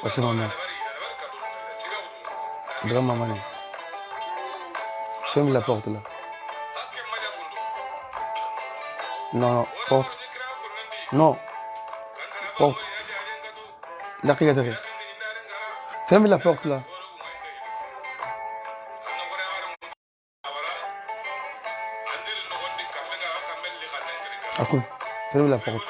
What's your mama? Grand-maman. Ferme la porte là. Non, non, porte. Non, porte. La regarde. Ferme la porte là. Akun, ferme la porte.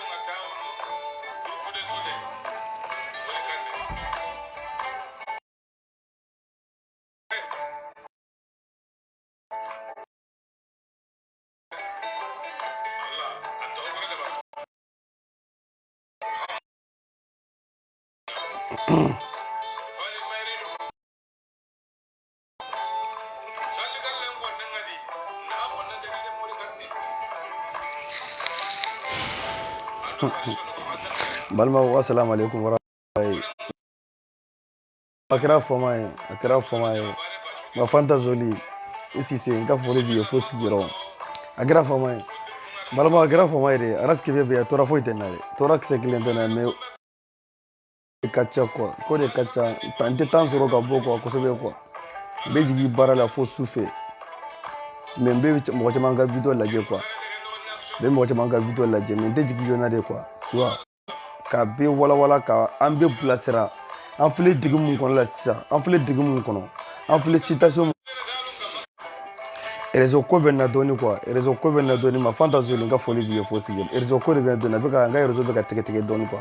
Balma assalamu alaikum warahmatullahi. Akira fama ma fanta zoli ici c'est un café bio faut sigiro akira fama balma akira fama de aras kebe be tora foi tenare tora kse klentena me kacha ko de kacha tante tan soro ka boko ko sebe ko be jigi barala fo souffé mais be mo chama ga video la je quoi be mo chama ga video la je mais te jigi jonade quoi tu vois ka be wala ka an be blasira an filɛ digi mun kɔnɔ la sisan an filɛ digi mun kɔnɔ an filɛ citation réseau ko bɛ na dɔɔni quoi réseau ko bɛ na dɔɔni ma fanta zoli ka foli bi ye fo sigi réseau ko de bɛ dɔɔni a bɛ ka n ka réseau bɛ ka tigɛ dɔɔni quoi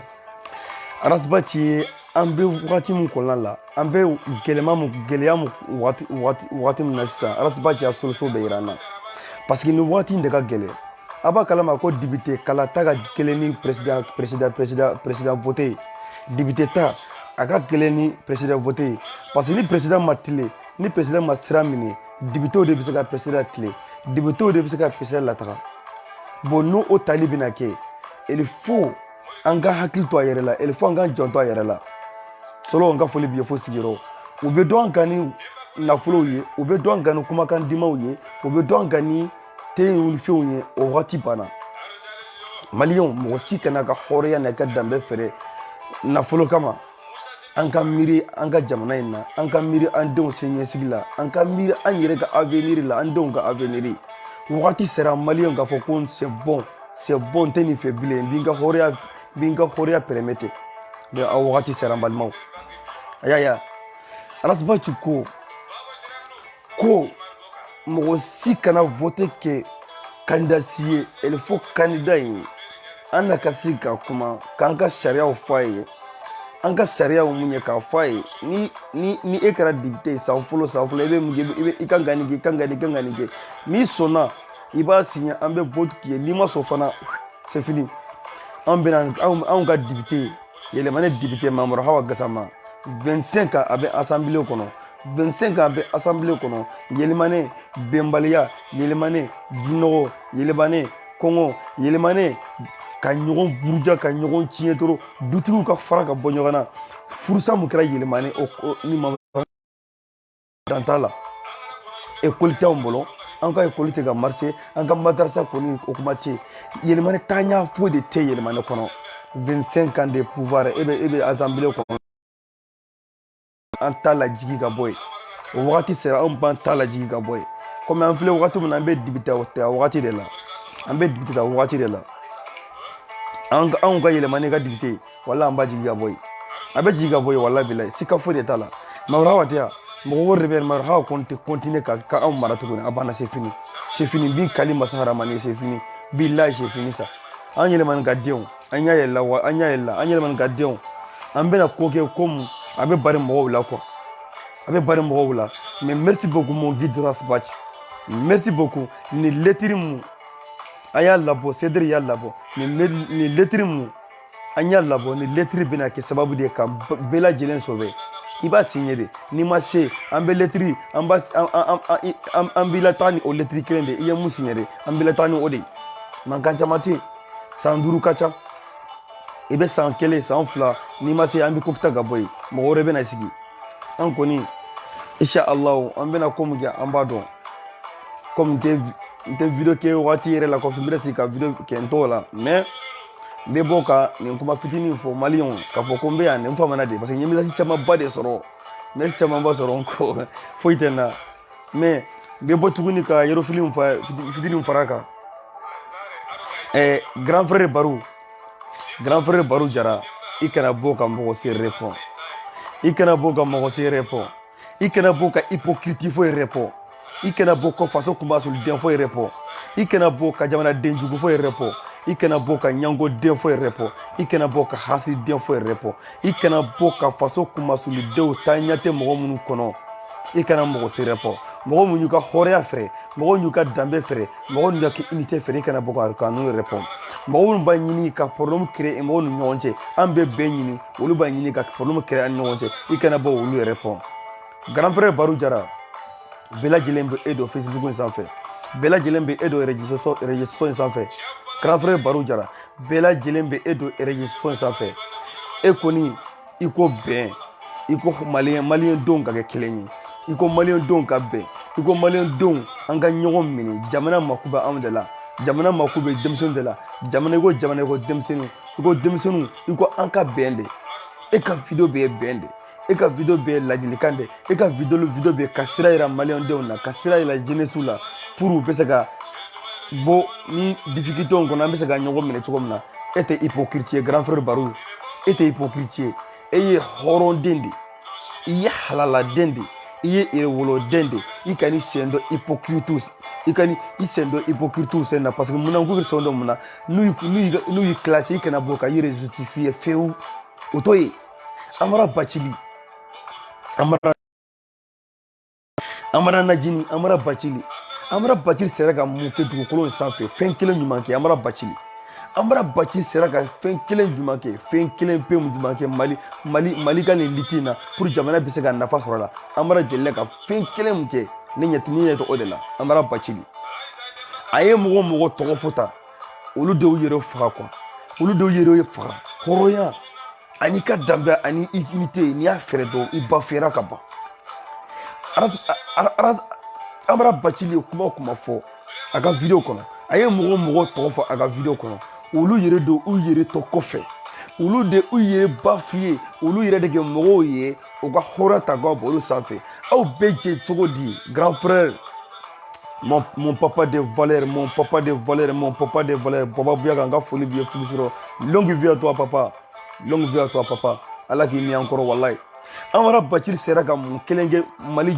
arasiba ci an bɛ wagati mun kɔnɔna la an bɛ gɛlɛya mun wagati min na sisan arasiba ci a solution bɛ yira an na parce que nin wagati in de ka gɛlɛn a b'a kalama ko député kala ta ka gɛlɛn ni président voté député ta a ka gɛlɛn ni président voté parce que ni président ma tile ni président ma sira minɛ député de bɛ se ka président tile député de bɛ se ka président lataga bon n'o o tali bɛna kɛ il faut an ka hakili to a yɛrɛ la il faut an ka janto a yɛrɛ la solo an ka foli bi ye fo sigiyɔrɔ u bɛ dɔn an kan ni nafolow ye u bɛ dɔn an kan ni kumakan dimaw ye u bɛ dɔn an kan ni te ni fɛnw ye o wagati banna maliyɛnw mɔgɔ si kana ka hɔrɔnya n'a ka danbe fɛrɛ nafolo kama an ka miiri an ka jamana in na an ka miiri an denw siniɲɛsigi la an ka miiri an yɛrɛ ka avenir la an denw ka avenir wagati sera maliyɛnw k'a fɔ ko c'est bon n tɛ nin fɛ bilen n b'i ka hɔrɔnya permettre mais a wagati sera n balimaw a y'a ye arasiba ci ko mɔgɔ si kana voter kɛ candidat si ye il faut candidat in an na ka se ka kuma k'an ka sariyaw fɔ a ye an ka sariyaw mun ye k'a fɔ a ye ni e kɛra député san fɔlɔ i bɛ mun kɛ i kan ka nin kɛ i kan ka nin kɛ n'i sɔnna i b'a signer an bɛ vote k'i ye n'i ma sɔn fana c'est fini an ka député yɛlɛmani député Mamadu Hawa Gasama 25 ans a bɛ assemblée kɔnɔ 25 ans a bɛ assemblée kɔnɔ yɛlɛmani bɛnbaliya yɛlɛmani jinɔgɔ yɛlɛmani kɔngɔ yɛlɛmani ka ɲɔgɔn buruja ka ɲɔgɔn tiɲɛ dɔrɔn dutigiw ka fara ka bɔ ɲɔgɔn na furusa mun kɛra yɛlɛmani ni ma dan t'a la école t'anw bolo an ka école tɛ ka marché an ka madarasa kɔni o kuma tɛ yɛlɛmani taaɲa foyi de tɛ yɛlɛmani kɔnɔ 25 ans de pouvoir e bɛ assemblée kɔnɔ an t'a lajigi ka bɔ yen o wagati sera anw b'an t'a lajigi ka bɔ yen komi an filɛ wagati min na an bɛ député ta wagati de la anw ka yɛlɛmani ka député wala an b'a jigi ka bɔ yen a bɛ jigi ka bɔ yen wala bilayi sika foyi de t'a la Mamadu Hawa tɛ yan mɔgɔ wɛrɛ de bɛ yen Mamadu Hawa kɔni tɛ continuer ka anw mara tuguni a banna c'est fini bin kali masa haramani c'est fini bilayi c'est fini sa an yɛlɛmani ka denw an y'a yɛlɛla an yɛlɛmani ka denw an bɛna ko kɛ comme a bɛ bari mɔgɔw la quoi mais merci beaucoup mon guide Rasbach merci beaucoup ni lettre mu an y'a labɔ Cédric y'a labɔ ni lettre mu an y'a labɔ ni lettre bɛna kɛ sababu de ka bɛɛ lajɛlen sauver i b'a signer de n'i ma se an bɛ lettre an b'i lataa ni o lettre kelen de i ye mun signer de an b'i lataa ni o de mankan caman tɛ yen san 5 ka ca i bɛ san 1 san 2 n'i ma se an bɛ kokita ka bɔ yen mɔgɔ wɛrɛ bɛna sigi an kɔni inshallah an bɛna ko min kɛ an b'a dɔn comme n tɛ video kɛ waati yɛrɛ la kɔfɛ n bɛna sigi ka video kɛ n t'o la mais bɛ bɔ ka nin kuma fitinin fɔ maliyɛnw k'a fɔ ko n bɛ yan nin famana de parce que n ye message camanba de sɔrɔ message camanba sɔrɔ ko foyi tɛ n na mais n bɛ bɔ tuguni ka yɔrɔfili fitinin fara kan grand frère Barou Jara i kana bɔ ka mɔgɔ se répond i kana bɔ ka mɔgɔ se répond i kana bɔ ka hypocrite foyi répond i kana bɔ ka faso kunbasuluden foyi répond i kana bɔ ka jamanaden jugu foyi répond i kana bɔ ka ɲangoden foyi répond i kana bɔ ka hasiduden foyi répond i kana bɔ ka faso kunbasulidenw ta ɲɛ tɛ mɔgɔ minnu kɔnɔ i kana mɔgɔ se répond mɔgɔ minnu y'u ka hɔrɔnya fɛrɛ mɔgɔ minnu y'u ka danbe fɛrɛ mɔgɔ minnu y'u ka unité fɛrɛ i kana bɔ ka n'u répond mɔgɔ minnu b'a ɲini ka problème créer mɔgɔw ni ɲɔgɔn cɛ an bɛ bɛn ɲini olu b'a ɲini ka problème créer an ni ɲɔgɔn cɛ i kana bɔ olu répond grand frère Barou Jara bɛɛ lajɛlen bɛ e don Facebook in sanfɛ bɛɛ lajɛlen bɛ e don réseaux in sanfɛ grand frère Barou Jara bɛɛ lajɛlen bɛ e don réseaux in sanfɛ e kɔni i ko bɛn i ko maliyɛn denw ka kɛ kelen ye i ko maliyɛn denw ka bɛn i ko maliyɛn denw an ka ɲɔgɔn minɛ jamana mako bɛ anw de la jamana mako bɛ denmisɛnninw de la jamana i ko denmisɛnninw i ko denmisɛnninw i ko an ka bɛn de e ka video bɛ ye bɛn de e ka video bɛ ye ladilikan de e ka video bɛ ye ka sira yira maliyɛn denw na ka sira yira jeunesse la pour u bɛ se ka bɔ ni difficulté kɔnɔ an bɛ se ka ɲɔgɔn minɛ cogo min na e tɛ hypocrite ye grand frère Barou e tɛ hypocrite ye e ye hɔrɔnden de i ye halaladen de i ye erewoloden de i ka ni sen dɔ hypocrite i ka ni i sen dɔ hypocrite sen na parce que munna ko sen dɔ munna n'u y'i classé i kana bɔ ka i justifier fewu o to ye Amara Bacili Amara Najini Amara Bacili sera ka mun kɛ dugukolo in sanfɛ fɛn kelen ɲuman kɛ Amara Bacili sera ka fɛn kelen ɲuman kɛ fɛn kelen pe ɲuman kɛ Mali ka nin liti na pour jamana bɛ se ka nafa sɔrɔ la Amara delila ka fɛn kelen mun kɛ ne ɲɛ o de la Amara Bacili a ye mɔgɔ tɔgɔ fɔ ta olu de y'u yɛrɛ faga quoi olu de y'u yɛrɛ faga hɔrɔnya ani ka danbe ani unité n'i y'a fɛrɛ dɔn i ba fɛra ka ban Amara Bacili ye kuma fɔ a ka video kɔnɔ a ye mɔgɔ tɔgɔ fɔ a ka video kɔnɔ olu yɛrɛ de u yɛrɛ tɔ kɔfɛ olu de u yɛrɛ ba f'u ye olu yɛrɛ de kɛ mɔgɔw ye u ka hɔrɔn ta ka bɔ olu sanfɛ aw bɛɛ jɛ cogo di grand frère mon papa de valeur Baba Bouyaga n ka foli b'i ye fugisirɔ longue vie à toi papa ala k'i mi an kɔrɔ wallahi Amara Bacili sera ka mun kelen kɛ Mali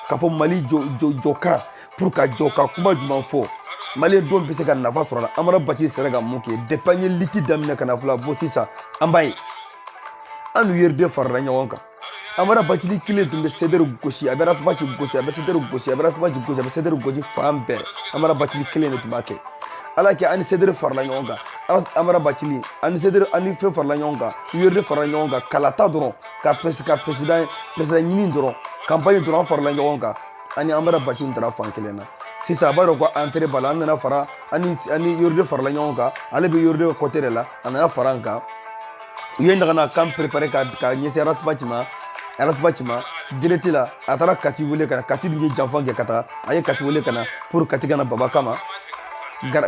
ka fɔ Mali jɔ kan pour ka jɔ ka kuma jumɛn fɔ maliyɛn denw bɛ se ka nafa sɔrɔ a la Amara Bacili sera ka mun kɛ depuis an ye liti daminɛ ka na fila bɔ sisan an b'a ye an n'u yɛrɛ farala ɲɔgɔn kan Amara Bacili kelen tun bɛ Sedere gosi a bɛ Raspaci gosi a bɛ Sedere gosi a bɛ Raspaci gosi a bɛ Sedere gosi fan bɛɛ Amara Bacili kelen de tun b'a kɛ ala kɛ ani Sedere farala ɲɔgɔn kan Amara Bacili ani Sedere ani fɛn farala ɲɔgɔn kan u yɛrɛ farala ɲɔgɔn kan kalata dɔrɔn ka président ɲini dɔrɔn campagne dɔrɔn an farala ɲɔgɔn kan ani Amara Bacili taara fan kelen na sisan a b'a dɔn ko entrée b'a la an nana fara ani yɔrɔ farala ɲɔgɔn kan ale bɛ yɔrɔ côté de la a nana fara an kan u ye ɲagana kan préparer ka ɲɛsin Raspaci ma direct la a taara Kati wele ka na Kati dun ye janfan kɛ ka taa a ye Kati wele ka na pour Kati kana baba kama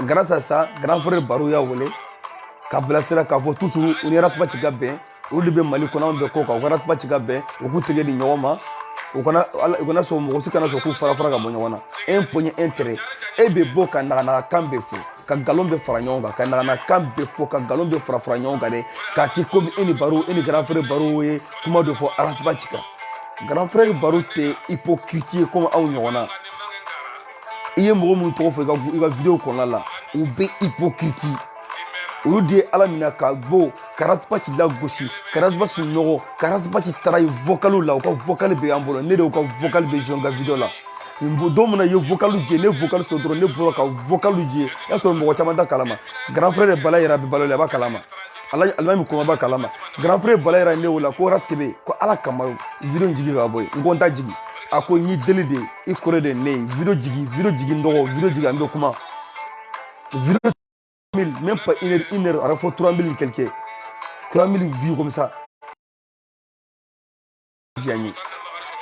grâce à ça grand frère Barou y'a wele ka bilasira k'a fɔ toujours u ni Raspaci ka bɛn olu de bɛ Mali kɔnɔ anw bɛ kɔ kan u ka Raspaci ka bɛn u k'u tɛgɛ di ɲɔgɔn ma u kana sɔn mɔgɔ si kana sɔn k'u fara ka bɔ ɲɔgɔn na un poignet intérêt e bɛ bɔ ka naganakan bɛ fɔ ka nkalon bɛ fara ɲɔgɔn kan ka naganakan bɛ fɔ ka nkalon bɛ fara ɲɔgɔn kan dɛ k'a kɛ komi e ni Barou e ni grand frère Barou ye kuma dɔ fɔ Raspaci kan grand frère Barou tɛ hypocrite ye comme aw ɲɔgɔn na i ye mɔgɔ minnu tɔgɔ fɔ i ka video kɔnɔna la u bɛ hypocrite olu de ye ala minɛ ka bɔ ka Raspaci lagosi ka Raspaci nɔgɔ ka Raspaci taara ye vocal la u ka vocal bɛ an bolo ne de y'u ka vocal bɛ jouer n ka video la don min na i ye vocal jɛ ne vocal sɔrɔ dɔrɔn ne bɔra ka vocal jɛ i y'a sɔrɔ mɔgɔ caman t'a kalama grand frère de Bala yɛrɛ bɛ balo la a b'a kalama alimami kɔma b'a kalama grand frère Bala yɛrɛ ne wele ko Raskebe ko ala kama video in jigi ka bɔ yen n ko n ta jigi a ko n y'i deli de i kɔrɔ de ne ye video jigi n dɔgɔ video jigi an bɛ kuma video 1000 même pas une heure a fait 3000 quelques 3000 vues comme ça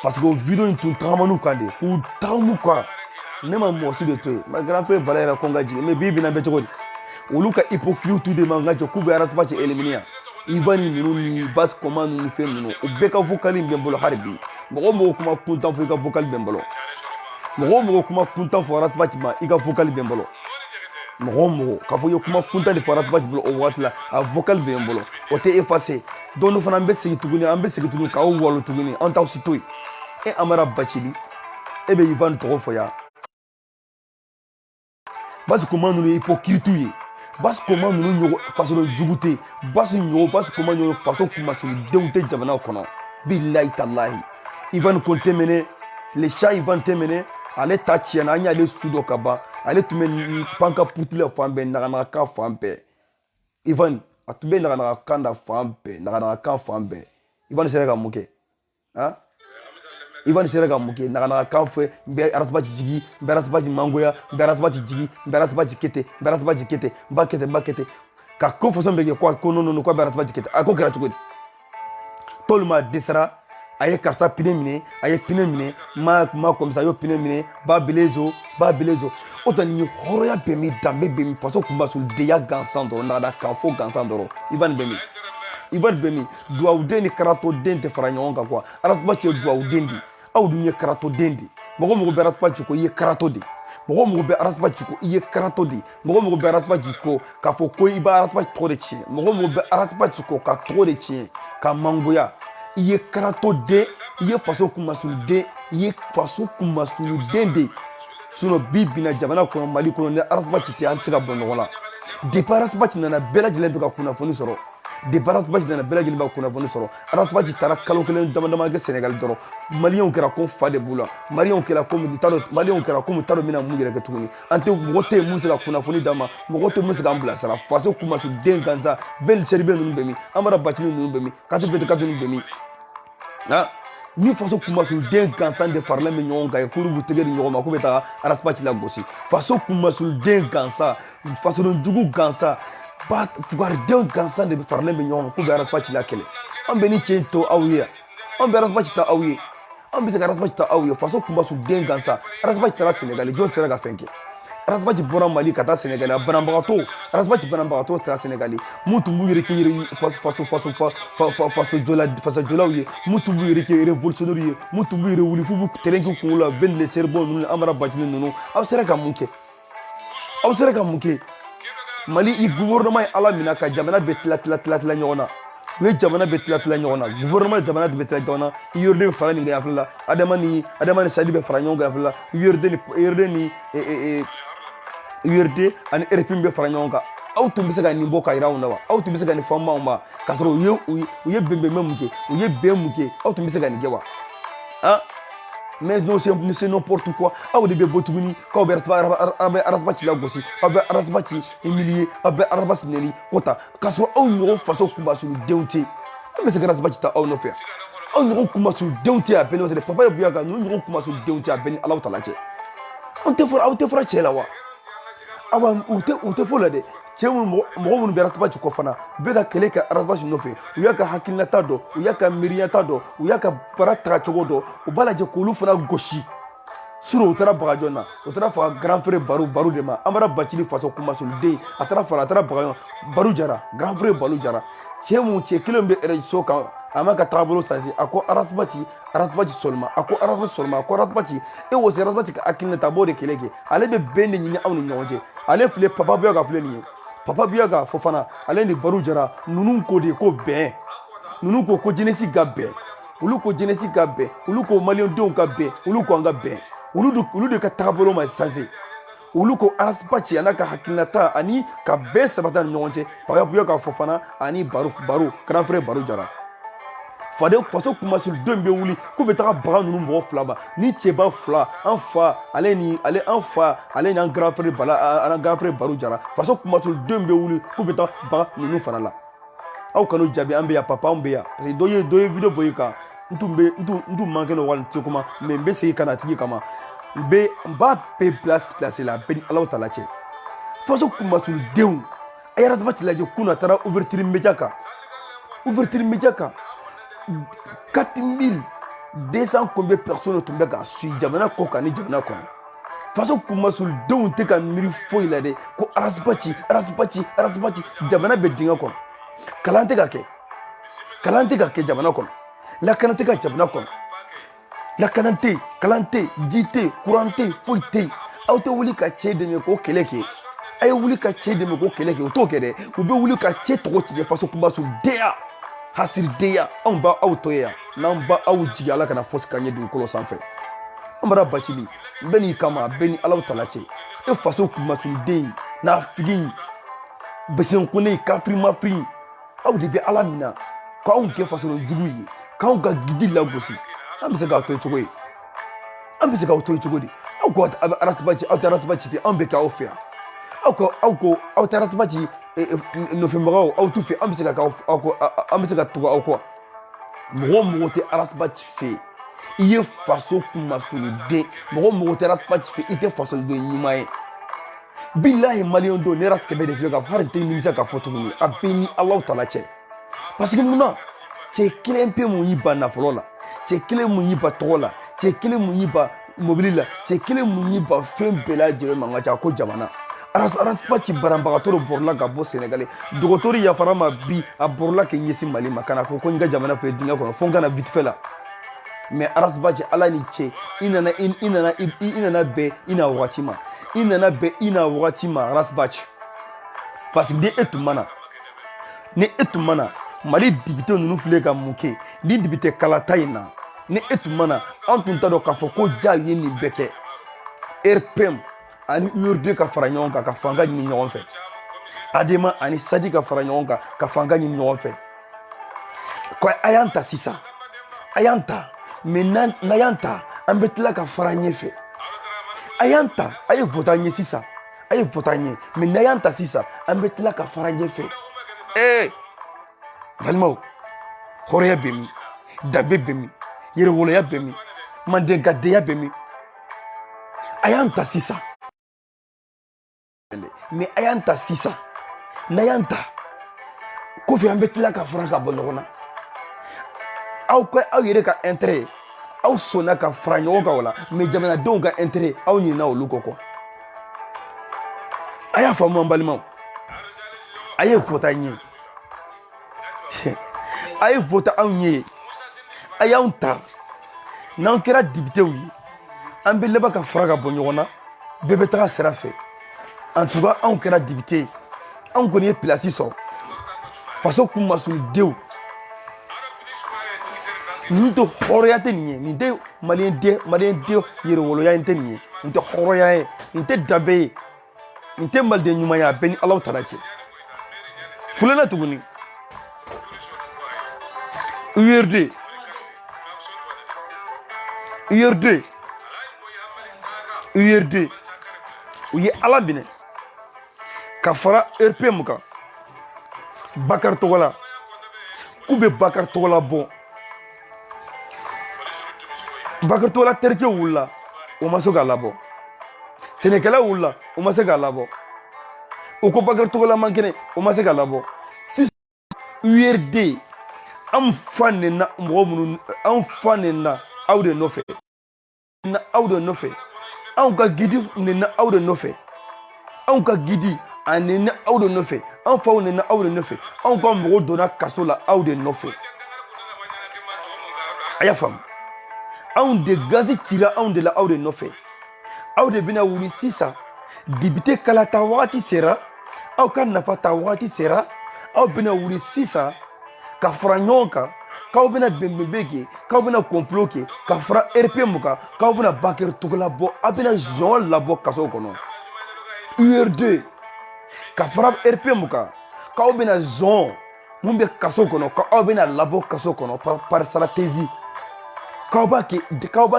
parce que vidéo in tun tagamanu kan de k'u tagamu kan ne ma mɔgɔ si de to yen ma grand frère Bala yɛrɛ ko n ka jigin mais bi bina bɛ cogo di olu ka hypocrite tout de man nga jɔ k'u bɛ arasaba ci éliminer Ivan ninnu ni base commande ninnu fɛn ninnu u bɛɛ ka vocal bɛ n bolo hali bi mɔgɔ o mɔgɔ kuma kuntan fɔ i ka vocal bɛ n bolo mɔgɔ o mɔgɔ kuma kuntan fɔ arasaba ci ma i ka vocal bɛ n bolo mɔgɔ o mɔgɔ k'a fɔ i ye kuma kuntan de fɔ arasaba ci bolo o waati la a vocal bɛ n bolo o tɛ effacer donc n'o fana an bɛ segin tuguni k'aw walo tuguni an t'aw si to yen e Amara Bacili e bɛ Ivan tɔgɔ fɔ yan base commande ninnu ye hypocrite ye basi koma ninnu ɲɔgɔn fasoden jugu tɛ basi koma ɲɔgɔn faso kumasolidenw tɛ jamana kɔnɔ bilayi talahi Ivan Konté mɛnɛ le chat Ivan tɛ mɛnɛ ale ta tiɲɛna an y'ale su dɔ ka ban ale tun bɛ panka putila fan bɛɛ naganagakan fan bɛɛ Ivan a tun bɛ naganagakan da fan bɛɛ naganagakan fan bɛɛ Ivan sera ka mun kɛ han Ivan sera ka mun kɛ naganagakan fɛ n bɛ arasaba ci jigi n bɛ arasaba ci mangoya n bɛ arasaba ci jigi n bɛ arasaba ci kete n bɛ arasaba ci kete n b'a kete ka ko fɔsɔn bɛ kɛ ko non ko a bɛ arasaba ci kete a ko kɛra cogo di tɔlu ma dɛsɛra a ye karisa pine minɛ a ye pine minɛ ma komisa a y'o pine minɛ ba bilezo o tɛ nin ye hɔrɔnya bɛ min danbe bɛ min faso kunbasolidenya gansan dɔrɔn nagadakan fo gansan dɔrɔn Ivan bɛ min duwawuden ni karatoden tɛ fara ɲɔgɔn kan quoi arasaba ci ye duwawuden de aw dun ye karatoden de mɔgɔ mɔgɔ bɛ arasaba ci ko i ye karato de mɔgɔ mɔgɔ bɛ arasaba ci ko i ye karato de mɔgɔ mɔgɔ bɛ arasaba ci ko k'a fɔ ko i bɛ arasaba ci tɔgɔ de tiɲɛ mɔgɔ mɔgɔ bɛ arasaba ci ko ka tɔgɔ de tiɲɛ ka mangoya i ye karato den i ye faso kunmasuluden i ye faso kunmasuluden de sinon bi bina jamana kɔnɔ Mali kɔnɔ ni arasaba ci tɛ an tɛ se ka bɔ ɲɔgɔn la depuis arasaba ci nana bɛɛ lajɛlen bɛ ka kunnafoni sɔrɔ depuis arasaba ci nana bɛɛ lajɛlen bɛ ka kunnafoni sɔrɔ arasaba ci taara kalo kelen dama kɛ Sénégal dɔrɔn maliyɛnw kɛra ko fa de b'u la maliyɛnw kɛra komi u t'a dɔn bɛna mun yɛrɛ kɛ tuguni an tɛ mɔgɔ tɛ mun bɛ se ka kunnafoni d'an ma mɔgɔ tɛ mun bɛ se k'an bilasira faso kunmasuliden gansan bɛɛ seribe ninnu bɛ min Amara Bacili ninnu bɛ min kati ninnu bɛ min ni faso kunmasuliden gansan de faralen bɛ ɲɔgɔn kan k'olu b'u tɛgɛ di ɲɔgɔn ma k'u bɛ taa arasaba ci lagosi faso kunmasuliden gansan fasoden jugu gansan fugaridenw gansan de faralen bɛ ɲɔgɔn kan k'u bɛ arasaba ci la kɛlɛ an bɛ ni cɛ in to aw ye an bɛ arasaba ci ta aw ye an bɛ se ka arasaba ci ta aw ye faso kunmasuliden gansan arasaba ci taara Sénégal jɔn sera ka fɛn kɛ arasaba ci bɔra Mali ka taa Sénégal a banabagatɔ arasaba ci banabagatɔ taara Sénégal mun tun b'u yɛrɛ kɛ fasojɔlaw ye mun tun b'u yɛrɛ kɛ révolutionnaire ye mun tun b'u yɛrɛ wuli f'u b'u terrain k'u kunkolo la bɛɛ ni les serbons ninnu Amara Bacili ninnu aw sera ka mun kɛ Mali i gouvernement ye Ala minɛ ka jamana bɛ tila ɲɔgɔn na u ye jamana bɛ tila ɲɔgɔn na gouvernement jamana bɛ tila ɲɔgɔn na URD bɛ fara nin kan yan fɛ la Adama ni Sadi bɛ fara ɲɔgɔn kan yan fɛ la URD ani RFM bɛ fara ɲɔgɔn kan aw tun bɛ se ka nin bɔ ka yira anw na wa aw tun bɛ se ka nin fɔ anw ma k'a sɔrɔ u ye bɛnbɛn mun kɛ u ye bɛn mun kɛ aw tun bɛ se ka nin kɛ wa mais non c'est n'importe quoi aw de bɛ bɔ tuguni k'aw bɛ arasaba ci lagosi aw bɛ arasaba ci humilier aw bɛ arasaba ci nɛni ko ta k'a sɔrɔ aw ɲɔgɔn faso kunbasuldenw tɛ an bɛ se ka arasaba ci ta aw nɔfɛ aw ɲɔgɔn kunbasuldenw tɛ a bɛɛ n'o tɛ papa ye bonya kan ninnu ɲɔgɔn kunbasuldenw tɛ a bɛɛ ni Alaw tala cɛ aw tɛ fara cɛ la wa awa u tɛ fɔ la dɛ cɛ mɔgɔ minnu bɛ arasaba ci kɔ fana u bɛ ka kɛlɛ kɛ arasaba ci nɔfɛ u y'a ka hakilinata dɔn u y'a ka miiriyata dɔn u y'a ka baara tagacogo dɔn u b'a lajɛ k'olu fana gosi sinon u taara bagajɔn na u taara faga grand frère Baru de ma Amara Bacili faso kunmasuliden a taara bagajɔn Baru Jara grand frère Baru Jara cɛ kelen bɛ réseau kan a ma ka taabolo sanse a ko arasaba ci sɔlima a ko arasaba ci e wasi arasaba ci ka hakilinata a b'o de kɛlɛ kɛ ale bɛ bɛn de ɲini aw ni ɲɔgɔn cɛ ale filɛ Papa Biaga filɛ nin ye Papa Biaga fɔ fana ale ni Baru Jara ninnu ko de ko bɛn ninnu ko jeunesse ka bɛn olu ko jeunesse ka bɛn olu ko maliyɛndenw ka bɛn olu ko an ka bɛn olu de ka taabolo ma sanse olu ko arasaba ci a n'a ka hakilinata ani ka bɛn sabata ni ɲɔgɔn cɛ Papa Biaga fɔ fana ani Baru grand frère Baru Jara faso kunmasuldenw bɛ wuli k'u bɛ taga baga ninnu mɔgɔ fila ma ni cɛba fila an fa ale ni an grand frère Baru Jara faso kunmasuldenw bɛ wuli k'u bɛ taga baga ninnu fana la aw kan'o jaabi an bɛ yan papa an bɛ yan parce que dɔ ye video bɔ i kan n tun manqué no wali tɛ kuma mais n bɛ segin ka na tigi kama n b'a bɛɛ place la bɛɛ ni Alaw tala cɛ faso kunmasuldenw a ye arasaba ci lajɛ kunun a taara ouverture média kan 4200 combien personnes tun bɛ ka suit jamana kɔ kan ni jamana kɔnɔ faso kumasul denw tɛ ka miiri foyi la dɛ ko arasibaci jamana bɛ dingɛ kɔnɔ kalan tɛ ka kɛ jamana kɔnɔ lakana tɛ ka jamana kɔnɔ lakana tɛ yen kalan tɛ yen ji tɛ yen kuran tɛ yen foyi tɛ yen aw tɛ wuli ka cɛ dɛmɛ k'o kɛlɛ kɛ a ye wuli ka cɛ dɛmɛ k'o kɛlɛ kɛ o t'o kɛ dɛ u bɛ wuli ka cɛ tɔgɔ tigɛ faso kumasul denya hasiridenya anw b'a aw to yan n'an ba aw jigi ala kana fosi ka ɲɛ dugukolo sanfɛ an bara bacili bɛɛ n'i kama bɛɛ ni alaw tala cɛ e faso kumasuluden n'a figi besenkone kafirimafiri aw de bɛ ala minɛ k'anw kɛ fasolonjugu ye k'anw ka gidi lagosi an bɛ se k'aw to yen cogo ye an bɛ se k'aw to yen cogo di aw ko aw bɛ arasibaci aw tɛ arasibaci fɛ anw bɛ kɛ aw fɛ yan aw ko aw tɛ arasibaci nɔfɛbagaw aw t'u fɛ an bɛ se ka an bɛ se ka tugu aw kɔ mɔgɔ mɔgɔ tɛ arasibaci fɛ i ye faso kumasuluden mɔgɔ tɛ arasibaci fɛ i tɛ fasoliden ɲuman ye bilahi maliyɛn don ne rasikɛ bɛ de filɛ k'a fɔ hali tɛ nimisa k'a fɔ tuguni a bɛɛ ni alaw tala cɛ parce que munna cɛ kelen pe mun y'i ba nafolo la cɛ kelen mun y'i ba tɔgɔ la cɛ kelen mun y'i ba mobili la cɛ kelen mun y'i ba fɛn bɛɛ lajɛlen ma ka ca ko jamana arasibaci baranbagatɔ dɔ bɔrɔla ka bɔ sɛnɛgali dɔgɔtɔrɔ yafara ma bi a bɔrɔla k'i ɲɛsin mali ma kana ko n ka jamana fɛ dingɛ kɔnɔ fo n kana vite fait la mais arasibaci ala ni cɛ i nana bɛn i na wagati ma i nana bɛn i na wagati ma arasibaci parce que ni e tun mana mali dibite ninnu filɛ ka mun kɛ ni dibite kalata in na ni e tun mana an tun t'a dɔn k'a fɔ ko ja ye nin bɛɛ kɛ rpm ani URD ka fara ɲɔgɔn kan ka fanga ɲini ɲɔgɔn fɛ adema ani sadi ka fara ɲɔgɔn kan ka fanga ɲini ɲɔgɔn fɛ ko a y'an ta sisan a y'an ta mais n'a y'an ta an bɛ tila ka fara ɲɛfɛ a y'an ta a ye vote an ɲɛ sisan a ye vote an ɲɛ mais n'a y'an ta sisan an bɛ tila ka fara ɲɛfɛ balimaw hɔrɔnya bɛ min danbe bɛ min yɛrɛwoloya bɛ min mandenkadeya bɛ min a y'an ta sisan mais a y'an ta sisan n'a y'an ta kɔfɛ an bɛ tila ka fara ka bɔ ɲɔgɔn na aw yɛrɛ ka intérêt aw sɔnna ka fara ɲɔgɔn kan o la mais jamanadenw ka intérêt aw ɲinɛna olu kɔ quoi a y'a faamu an balimaw a ye vote an ɲɛ a ye vote anw ɲɛ a y'anw ta n'an kɛra dibitew ye an bɛ laban ka fara ka bɔ ɲɔgɔn na bɛɛ bɛ taga sira fɛ en tout cas anw kɛra dibite ye anw kɔni ye pilasi sɔrɔ faso kumasuludenw nin tɛ hɔrɔnya tɛ nin ye nin tɛ maliyɛn den yɛrɛwoloya in tɛ nin ye nin tɛ hɔrɔnya ye nin tɛ danbe ye nin tɛ maliden ɲuman ye a bɛɛ ni alaw tala cɛ fulela tuguni URD u ye ala minɛ ka fara RPM kan Bakari Togola k'u bɛ Bakari Togola bɔ Bakari Togola terikɛw wulila o ma se k'a labɔ sɛnɛkɛlaw wulila o ma se k'a labɔ u ko Bakari Togola man kɛnɛ o ma se k'a labɔ sisan URD anw fa nena mɔgɔ minnu anw fa nena aw de nɔfɛ anw ka gidi nena aw de nɔfɛ anw ka gidi a nena aw de nɔfɛ anw faw nena aw de nɔfɛ anw ka mɔgɔw donna kaso la aw de nɔfɛ a y'a faamu anw de gazi cira anw de la aw de nɔfɛ aw de bɛna wuli sisan dibite kala ta wagati sera aw ka nafa ta wagati sera aw bɛna wuli sisan ka fara ɲɔgɔn kan k'aw bɛna bɛnbɛnbɛn kɛ k'aw bɛna complot kɛ ka fara RPM kan k'aw bɛna Bakari Togola bɔ aw bɛna Jean labɔ kaso kɔnɔ URD ka fara RPM kan k'aw bɛna Jean mun bɛ kaso kɔnɔ k'aw bɛna labɔ kaso kɔnɔ par stratégie k'aw b'a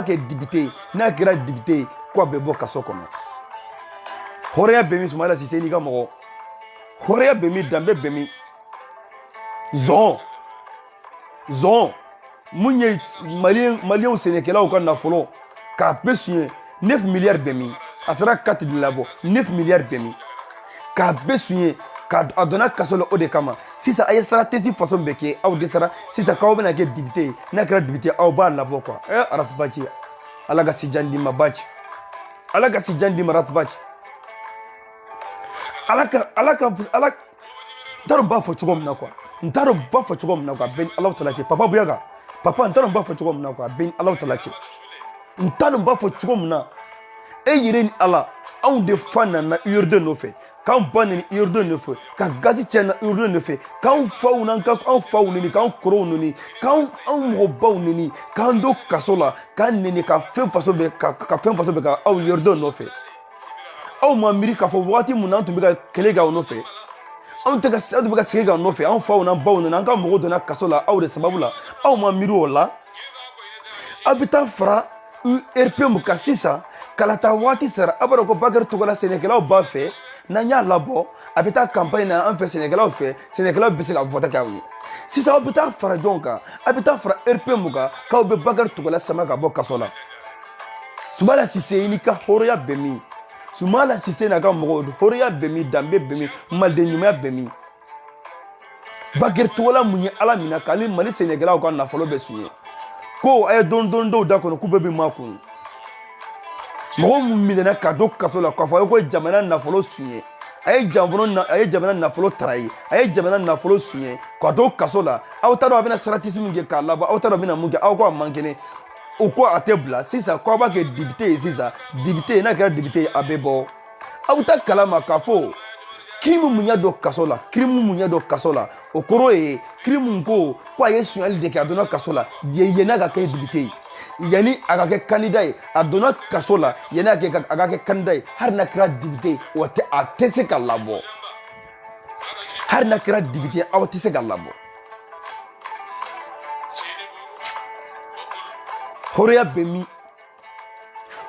kɛ député ye n'a kɛra député ye k'aw bɛ bɔ kaso kɔnɔ hɔrɔnya bɛ min Soumaïla Cissé n'i ka mɔgɔ hɔrɔnya bɛ min danbe bɛ min Zon mun ye maliyɛnw sɛnɛkɛlaw ka nafolo k'a bɛɛ suɲɛ 9 milliards bɛ min a sera 4 de labɔ 9 milliards bɛ min k'a bɛɛ suɲɛ k'a donna kaso la o de kama sisan a ye stratégie façon bɛɛ kɛ aw dɛsɛra sisan k'aw bɛna kɛ député ye n'a kɛra député aw b'a labɔ quoi arasibaci ala ka sijan di ma baci ala ka si jan di ma Rasbach ala ntaro ba fo cogo min na quoi ntaro ba fo cogo min na quoi ben Allah taala cɛ papa Buyaga papa ntaro ba fo cogo min na quoi ben Allah taala cɛ ntaro ba fo cogo min na e yɛrɛ ni ala anw de fa nana Urdu nɔfɛ k'anw ba nana Urdu nɔfɛ ka gazi cɛ na Urdu nɔfɛ k'anw faw n'an faw neni k'anw kɔrɔw neni k'anw mɔgɔbaw neni k'an don kaso la k'an neni ka fɛn faso bɛ ka fɛn faso bɛ ka aw Urdu nɔfɛ aw ma miiri k'a fɔ wagati mun na an tun bɛ ka kɛlɛ kɛ aw nɔfɛ anw tun bɛ ka segin k'aw nɔfɛ anw faw n'an baw nana an ka mɔgɔw donna kaso la aw de sababu la aw ma miiri o la aw bɛ taa fara URPM kan sisan kalata waati sera a b'a dɔn ko Bakary Togola sɛnɛkɛlaw b'a fɛ n'an y'a labɔ a bɛ taa campagne na an fɛ sɛnɛkɛlaw fɛ sɛnɛkɛlaw bɛ se ka vote kɛ aw ye sisan aw bɛ taa fara ɲɔgɔn kan a bɛ taa fara RPM kan k'aw bɛ Bakary Togola sama ka bɔ kaso la Soumana Cissé i ni ka hɔrɔnya bɛ min Soumana Cissé n'a ka mɔgɔw hɔrɔnya bɛ min danbe bɛ min maliden ɲumanya bɛ min Bakary Togola mun ye ala minɛ k'ale Mali sɛnɛkɛlaw ka nafolo bɛ suɲɛ ko a ye dɔɔni dɔw da kɔnɔ k'u bɛɛ bɛ makun mɔgɔ mun minɛna ka don kaso la k'a fɔ a ye ko jamana nafolo suɲɛ a ye jamana nafolo tara ye a ye jamana nafolo suɲɛ ka don kaso la aw t'a dɔn a bɛna stratégie min kɛ k'a labɔ aw t'a dɔn a bɛna mun kɛ aw ko a man kɛnɛ o ko a tɛ bila sisan ko aw b'a kɛ député ye sisan député n'a kɛra député ye a bɛ bɔ aw t'a kalama k'a fɔ crime mun y'a don kaso la crime mun y'a don kaso la o kɔrɔ ye crime mun ko a ye suɲɛli de kɛ a donna kaso la yan'a ka kɛ député ye yani a ka kɛ candidat ye a donna kaso la yani a ka kɛ candidat ye hali n'a kɛra député ye a tɛ se ka labɔ hali n'a kɛra député ye aw tɛ se ka labɔ hɔrɔnya bɛ min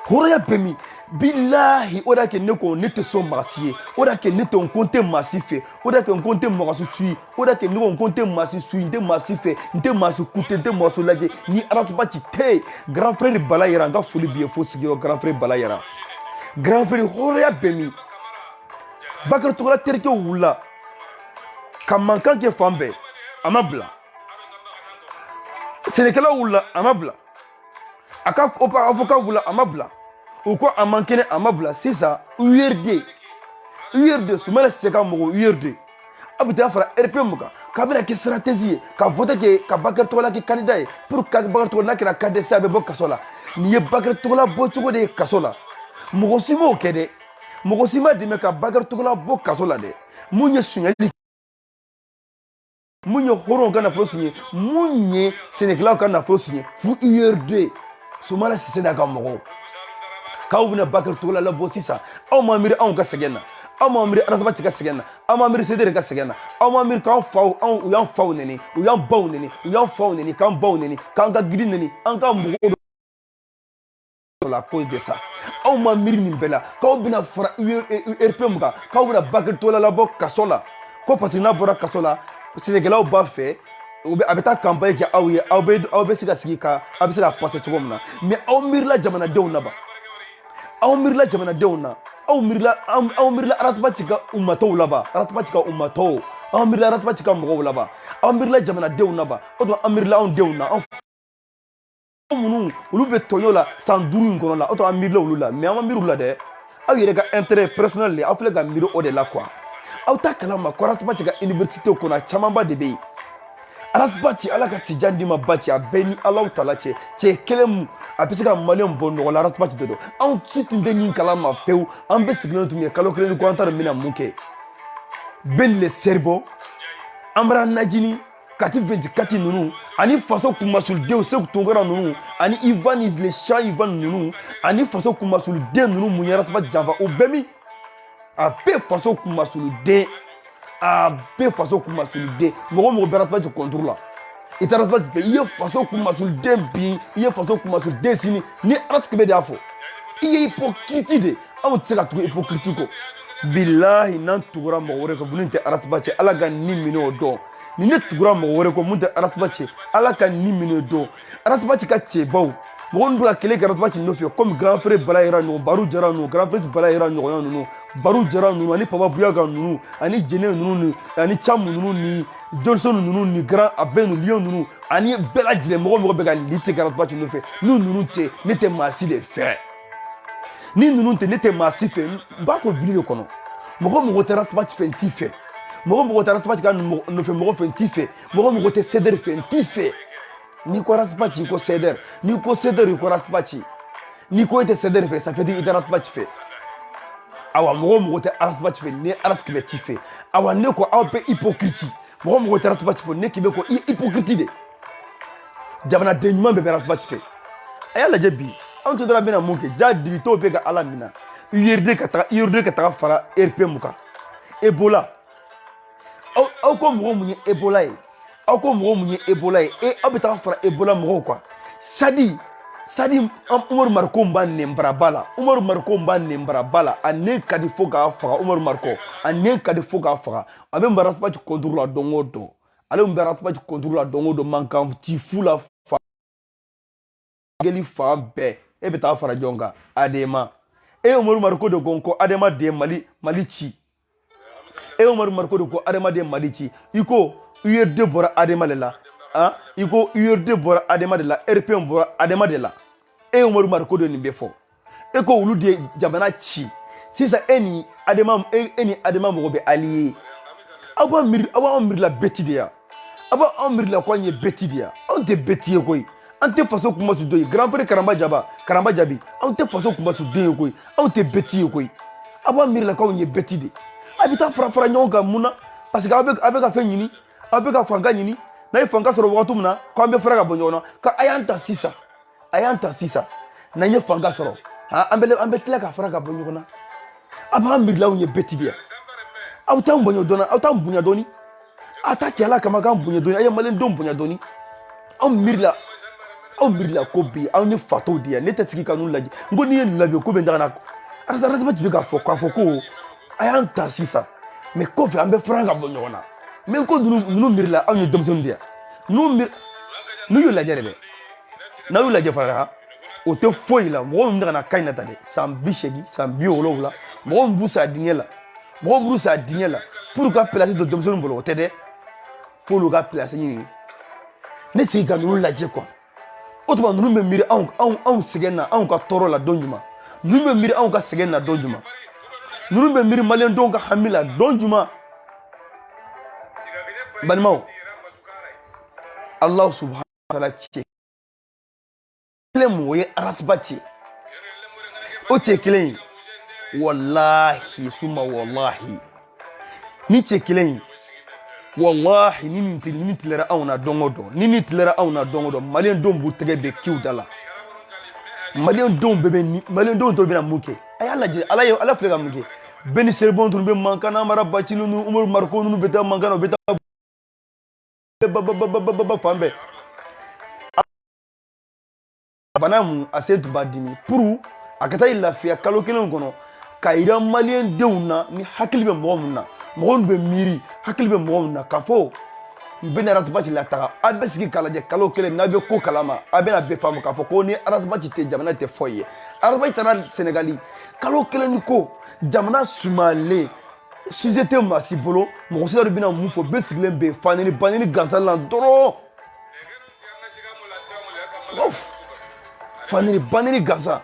hɔrɔnya bɛ min bilahi o de y'a kɛ ne ko ne tɛ sɔn maa si ye o de y'a kɛ ne tɛ n ko n tɛ maa si fɛ o de y'a kɛ n ko n tɛ maa si suit o de y'a kɛ ne ko n ko n tɛ maa si suit n tɛ maa si fɛ n tɛ maa si kute n tɛ maa si lajɛ ni Arasbachi tɛ yen grand frère Bala Yara n ka foli b'i ye fo sigiyɔrɔ grand frère Bala Yara grand frère hɔrɔnya bɛ min Bakary Togola terikɛw wulila ka mankan kɛ fan bɛɛ a ma bila sɛnɛkɛlaw wulila a ma bila a ka avocat wulila a ma bila o ko a man kɛnɛ a ma bila sisan URD Soumana Cissé ka mɔgɔ URD a bɛ taa fara RPM kan k'a bɛna kɛ stratégie ye ka vote kɛ ka Bakary Togola kɛ candidat ye pour que Bakary Togola n'a kɛra candidat sisan a bɛ bɔ kaso la nin ye Bakary Togola bɔcogo de ye kaso la mɔgɔ si m'o kɛ dɛ mɔgɔ si ma dɛmɛ ka Bakary Togola bɔ kaso la dɛ mun ye suɲɛli mun ye hɔrɔnw ka nafolo suɲɛ mun ye sɛnɛkɛlaw ka nafolo suɲɛ fo URD Soumana Cissé n'a ka mɔgɔw k'aw bɛna Bakary Togola labɔ sisan aw ma miiri anw ka sɛgɛn na aw ma miiri Arasbachi ka sɛgɛn na aw ma miiri Sedere ka sɛgɛn na aw ma miiri k'anw faw u y'an faw neni u y'an baw neni u y'an faw neni k'an baw neni k'an ka gidi neni an ka mɔgɔw la à cause de ça aw ma miiri nin bɛɛ la k'aw bɛna fara RPM kan k'aw bɛna Bakary Togola labɔ kaso la ko parce que n'a bɔra kaso la sɛnɛkɛlaw b'a fɛ a bɛ taa campagne kɛ aw ye aw bɛ se ka sigi ka aw bɛ se ka passer cogo min na mais aw miirila jamanadenw na ba aw miirila jamanadenw na aw miirila Arasbachi ka umatɔw la ba Arasbachi ka umatɔw aw miirila Arasbachi ka mɔgɔw la ba aw miirila jamanadenw na ba o don an miirila anw denw na anw minnu olu bɛ tɔɲɔ la san 5 in kɔnɔ la o don an miirila olu la mais an ma miiri olu la dɛ aw yɛrɛ ka intérêt personnel de aw filɛ ka miiri o de la quoi aw t'a kalama ko Arasbachi ka université kɔnɔ a camanba de bɛ yen Arasbachi ala ka sijan di ma Bachi a bɛɛ ni Alahu Taala cɛ kelen mun a bɛ se ka maliyɛnw bɔ nɔgɔ la Arasbachi de don anw si tun tɛ nin kalama pewu an bɛ sigilen tun ye kalo kelen ni kɔ an t'a dɔn bɛna mun kɛ Ben le Serbo Amara Najini Kati 24 ninnu ani faso kumasuludenw Seku Tunkara ninnu ani Ivan le Shah Ivan ninnu ani faso kumasuluden ninnu mun ye Arasbachi janfa o bɛɛ min a bɛɛ faso kumasuluden a bɛɛ faso kumasuluden mɔgɔ mɔgɔ bɛ Arasbachi contrôle la i tɛ Arasbachi fɛ i ye faso kumasuluden bin i ye faso kumasuluden sini ni Arasike bɛ de y'a fɔ i ye hypocrite de anw tɛ se ka tugu hypocrite kɔ bilahi n'an tugura mɔgɔ wɛrɛ kɔ mun tɛ Arasbachi ala ka nin minɛ o dɔn ni ne tugura mɔgɔ wɛrɛ kɔ mun tɛ Arasbachi ala ka nin minɛ o dɔn Arasbachi ka cɛbaw mɔgɔ min bɛ ka kɛlɛ kɛ Arasbachi nɔfɛ comme grand frère Bala Yara ninnu Barou Jara ninnu grand frère Bala Yara ɲɔgɔnna ninnu Barou Jara ninnu ani Papa Buyaga ninnu ani Jɛnɛ ninnu ani Camu ninnu ni Johnson ninnu ni grand Abel Lion ninnu ani bɛɛ lajɛlen mɔgɔ bɛ ka lutter kɛ Arasbachi nɔfɛ n'u ninnu tɛ ne tɛ maa si de fɛ ni ninnu tɛ ne tɛ maa si fɛ n b'a fɔ vili de kɔnɔ mɔgɔ mɔgɔ tɛ rasibati fɛ n t'i fɛ mɔgɔ mɔgɔ tɛ rasibati ka nɔfɛ mɔgɔ fɛ n t'i fɛ mɔgɔ mɔgɔ tɛ sɛdɛri fɛ n t'i fɛ n'i ko rasibati i ko sɛdɛri n'i ko sɛdɛri i ko rasibati n'i ko e tɛ sɛdɛri fɛ ça fait dire i tɛ rasibati fɛ awa mɔgɔ mɔgɔ tɛ rasibati fɛ ne arasikɛmɛ t'i fɛ awa ne ko aw bɛ hypocrite mɔgɔ mɔgɔ tɛ rasibati fɛ ne k'i bɛ ko i hypocrite de jamanaden ɲuman bɛɛ bɛ rasibati fɛ a y'a lajɛ bi anw tɛ dɔrɔn bɛna mun kɛ ja dibitɔw bɛ ka ala minɛ URD ka taga fara RPM kan Ebola aw ko mɔgɔ mun ye Ebola ye aw ko mɔgɔ mun ye Ebola ye aw bɛ taga fara Ebola mɔgɔw kan sadi Umaru Mariko b'a nɛnbaraba la Umaru Mariko b'a nɛnbaraba la a nɛn ka di fo k'a faga Umaru Mariko a nɛn ka di fo k'a faga a bɛ rasibati contrôle la don o don ale bɛ rasibati contrôle la don o don mankan ci fu la geli fan bɛɛ e bɛ taa fara ɲɔgɔn kan Adema Umaru Mariko de ko Adema de Mali ci Umaru Mariko de ko Adema de Mali ci i ko URD bɔra Adema de la i ko URD bɔra Adema de la RPM bɔra Adema de la Umaru Mariko de nin bɛ fɔ e ko olu de jamana ci sisan e ni Adema mɔgɔ bɛ allié aw b'a miiri la bɛti de ya aw b'a miiri la ko an ye bɛti de ya anw tɛ bɛti ye koyi an tɛ faso kunba su den ye grand frère Karamba Jabi anw tɛ faso kunba su den ye koyi anw tɛ bɛti ye koyi aw b'a miiri la ko anw ye bɛti de a bɛ taa fara ɲɔgɔn kan mun na parce que aw bɛ ka fɛn ɲini aw bɛ ka fanga ɲini n'a ye fanga sɔrɔ wagati min na ko an bɛ fara ka bɔ ɲɔgɔn na ka a y'an ta sisan n'an ye fanga sɔrɔ an bɛ tila ka fara ka bɔ ɲɔgɔn na a b'a miiri la anw ye bɛti de ya aw t'an bonya dɔɔni a ta kɛ ala kama k'an bonya dɔɔni a ye maliyɛndenw bonya dɔɔni anw miiri la ko bi anw ye fataw de ya ne tɛ sigi ka n'u lajɛ n ko n'i ye nin lajɛ ko bɛ n daga na rasibati bɛ k'a fɔ ko a y'an ta sisan mais kɔfɛ an bɛ fara ka bɔ ɲɔgɔn na mais ko ninnu miiri la anw ye denmisɛnninw de ya n'u y'u lajɛ dɛ n'a y'u lajɛ fana o tɛ foyi la mɔgɔ min bɛ ka na kan in na ta dɛ san 80 san 70 mɔgɔ min b'u sa diɲɛ la pour ka place dɔ denmisɛnninw bolo o tɛ dɛ f'olu ka place ɲini ne sigi ka ninnu lajɛ quoi o tuma ninnu bɛ miiri anw sɛgɛn na anw ka tɔɔrɔ la don jumɛn ninnu bɛ miiri anw ka sɛgɛn na don jumɛn ninnu bɛ miiri maliyɛndenw ka hami la don jumɛn balimaw Allah subhanahu wa ta'ala cɛ kelen mun o ye rasibati ye o cɛ kelen in wallahi suma wallahi ni cɛ kelen in wallahi ni tilara anw na don o don ni tilara anw na don o don maliyɛndenw b'u tɛgɛ bɛ kiw da la maliyɛndenw tɔw bɛna mun kɛ a y'a lajɛ ala filɛ ka mun kɛ bɛɛ ni seribɔn tun bɛ mankan na Amara Bacili ninnu Umaru Mariko ninnu bɛ taa mankan na u bɛ taa fan bɛɛ bana mun a se tun b'a dimi pour a ka taa i lafiya kalo kelen kɔnɔ ka yira maliyɛndenw na ni hakili bɛ mɔgɔ min na mɔgɔ min bɛ miiri hakili bɛ mɔgɔ min na k'a fɔ n bɛ na rasibati la taga a bɛ sigi k'a lajɛ kalo kelen n'a bɛ ko kalama a bɛna bɛɛ faamu k'a fɔ ko ni rasibati tɛ jamana tɛ foyi ye rasibati taara Senegali kalo kelen ni ko jamana sumalen sujet tɛ maa si bolo mɔgɔ si dɔ bɛna mun fɔ bɛɛ sigilen bɛ fanini banini gansan la dɔrɔn fanini banini gansan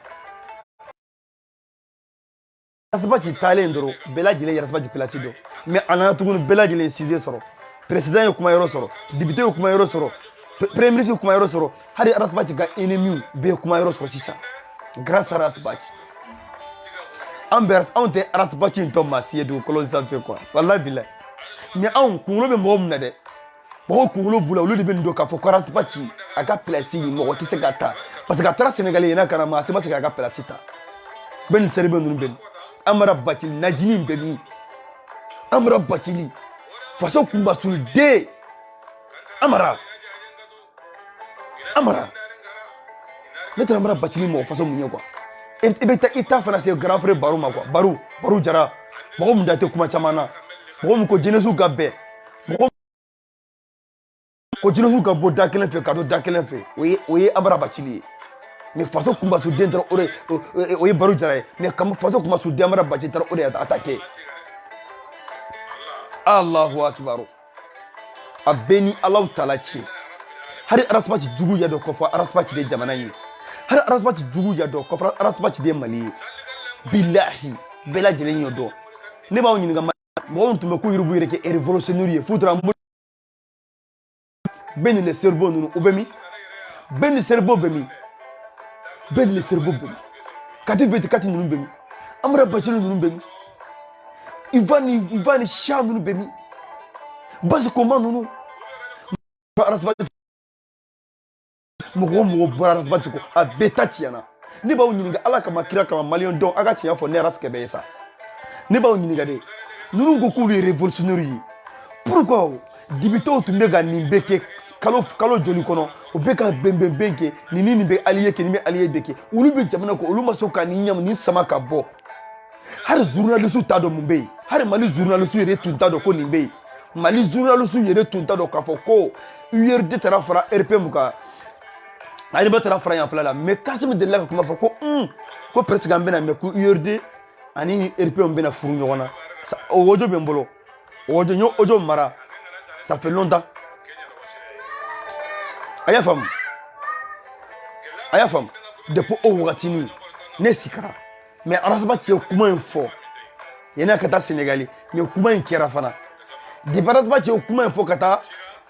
rasibati taalen dɔrɔn bɛɛ lajɛlen ye rasibati place dɔn mais a nana tuguni bɛɛ lajɛlen ye sujet sɔrɔ président ye kuma yɔrɔ sɔrɔ député ye kuma yɔrɔ sɔrɔ premier ministre ye kuma yɔrɔ sɔrɔ hali rasibati ka ennemi bɛɛ ye kuma yɔrɔ sɔrɔ sisan grâce à rasibati anw tɛ rasibati in tɔ maa si ye dugukolo sanfɛ quoi wallahi bilahi mais anw kunkolo bɛ mɔgɔ min na dɛ mɔgɔw kunkolo b'u la olu de bɛ nin dɔn k'a fɔ ko rasibati a ka place mɔgɔ tɛ se ka ta parce que a taara Senegali yen n'a kana maa si ma se k'a ka place ta bɛɛ ni sɛri bɛ ninnu bɛ nin Amara Bacili najini bɛ min Amara Bacili faso kunbasuliden Amara ne tɛ Amara Bacili mɔgɔ faso mun ye quoi i bɛ taa i ta fana se grand frère Baro ma quoi Baro Jara mɔgɔ min da tɛ kuma caman na mɔgɔ min ko jeunesse ka bɛɛ mɔgɔ ko jeunesse ka bɔ da kelen fɛ ka don da kelen fɛ o ye Amara Bacili ye mais faso kunbasuliden dɔrɔn o ye Baro Jara ye mais faso kunbasuliden Amara Bacili dɔrɔn o de y'a attaqué Allahu akbar a bɛɛ ni Alahu taala cɛ hali rasibati jugu ya dɔn k'a fɔ rasibati de jamana in ye hali rasibati jugu ya dɔn k'a fɔ rasibati de Mali ye billahi bɛɛ lajɛlen y'o dɔn ne b'aw ɲininka mɔgɔw tun bɛ k'u yɛrɛ b'u yɛrɛ kɛ révolutionnaire ye f'u taara bɛɛ ni le cerveau ninnu u bɛ min bɛɛ ni cerveau bɛ min bɛɛ ni le cerveau bɛ min kati veti kati ninnu bɛ min Amara Bacili ninnu bɛ min Ivan Cha ninnu bɛ min Basi Koma ninnu mɔgɔ mɔgɔ bɔra Arasabati ko a bɛɛ ta tiɲɛna ne b'aw ɲininka ala kama kira kama maliyɛn dɔn a ka tiɲɛ fɔ ne Arasikɛ bɛ ye sa ne b'aw ɲininka de ninnu ko k'olu ye révolutionnaire ye pourquoi dibitew tun bɛ ka nin bɛɛ kɛ kalo joli kɔnɔ u bɛ ka bɛnbɛnbɛn kɛ nin bɛ allié kɛ nin bɛ allié bɛ kɛ olu bɛ jamana kɔ olu ma sɔn ka nin ɲam nin sama ka bɔ hali journaliste t'a dɔn mun bɛ yen hali Mali journaliste yɛrɛ tun t'a dɔn ko nin bɛ yen Mali journaliste yɛrɛ tun t'a dɔn k'a fɔ ko URD taara fara RPM kan ale bɛ taara fara yan fila la mais Kassim delila ka kuma fɔ ko presque an bɛna mɛn ko URD ani RPM bɛna furu ɲɔgɔn na o audio bɛ n bolo o audio n y'o audio mara ça fait longtemps a y'a faamu depuis o wagatini ne sikara mais Arasabati ye kuma in fɔ yanni ka taa Sénégal mais kuma in kɛra fana depuis Arasabati ye kuma in fɔ ka taa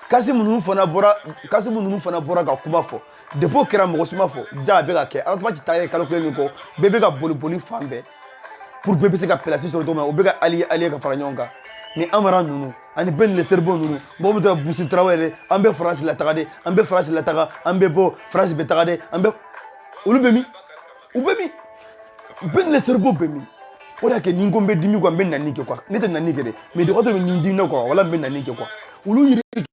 Kassim ninnu fana bɔra ka kuma fɔ depuis o kɛra mɔgɔ si ma fɔ ja a bɛ ka kɛ Arasabati ta ye kalo kelen min kɔ bɛɛ bɛ ka boli fan bɛɛ pour bɛɛ bɛ se ka place sɔrɔ cogo min na o bɛ ka allié ka fara ɲɔgɔn kan ni Amara ninnu ani bɛɛ ni le cerveau ninnu mɔgɔ bɛ taa Busi Traoré an bɛ France lataga de an bɛ France lataga an bɛ bɔ France bɛ taga de an bɛ olu bɛ min u bɛ min bɛɛ ni le cerveau bɛ min o de y'a kɛ ni n ko n bɛ dimi quoi n bɛ nani kɛ quoi ne tɛ nani kɛ dɛ mais dɔgɔtɔrɔ bɛ nin dimi na quoi wala n bɛ nani kɛ quoi olu yɛrɛ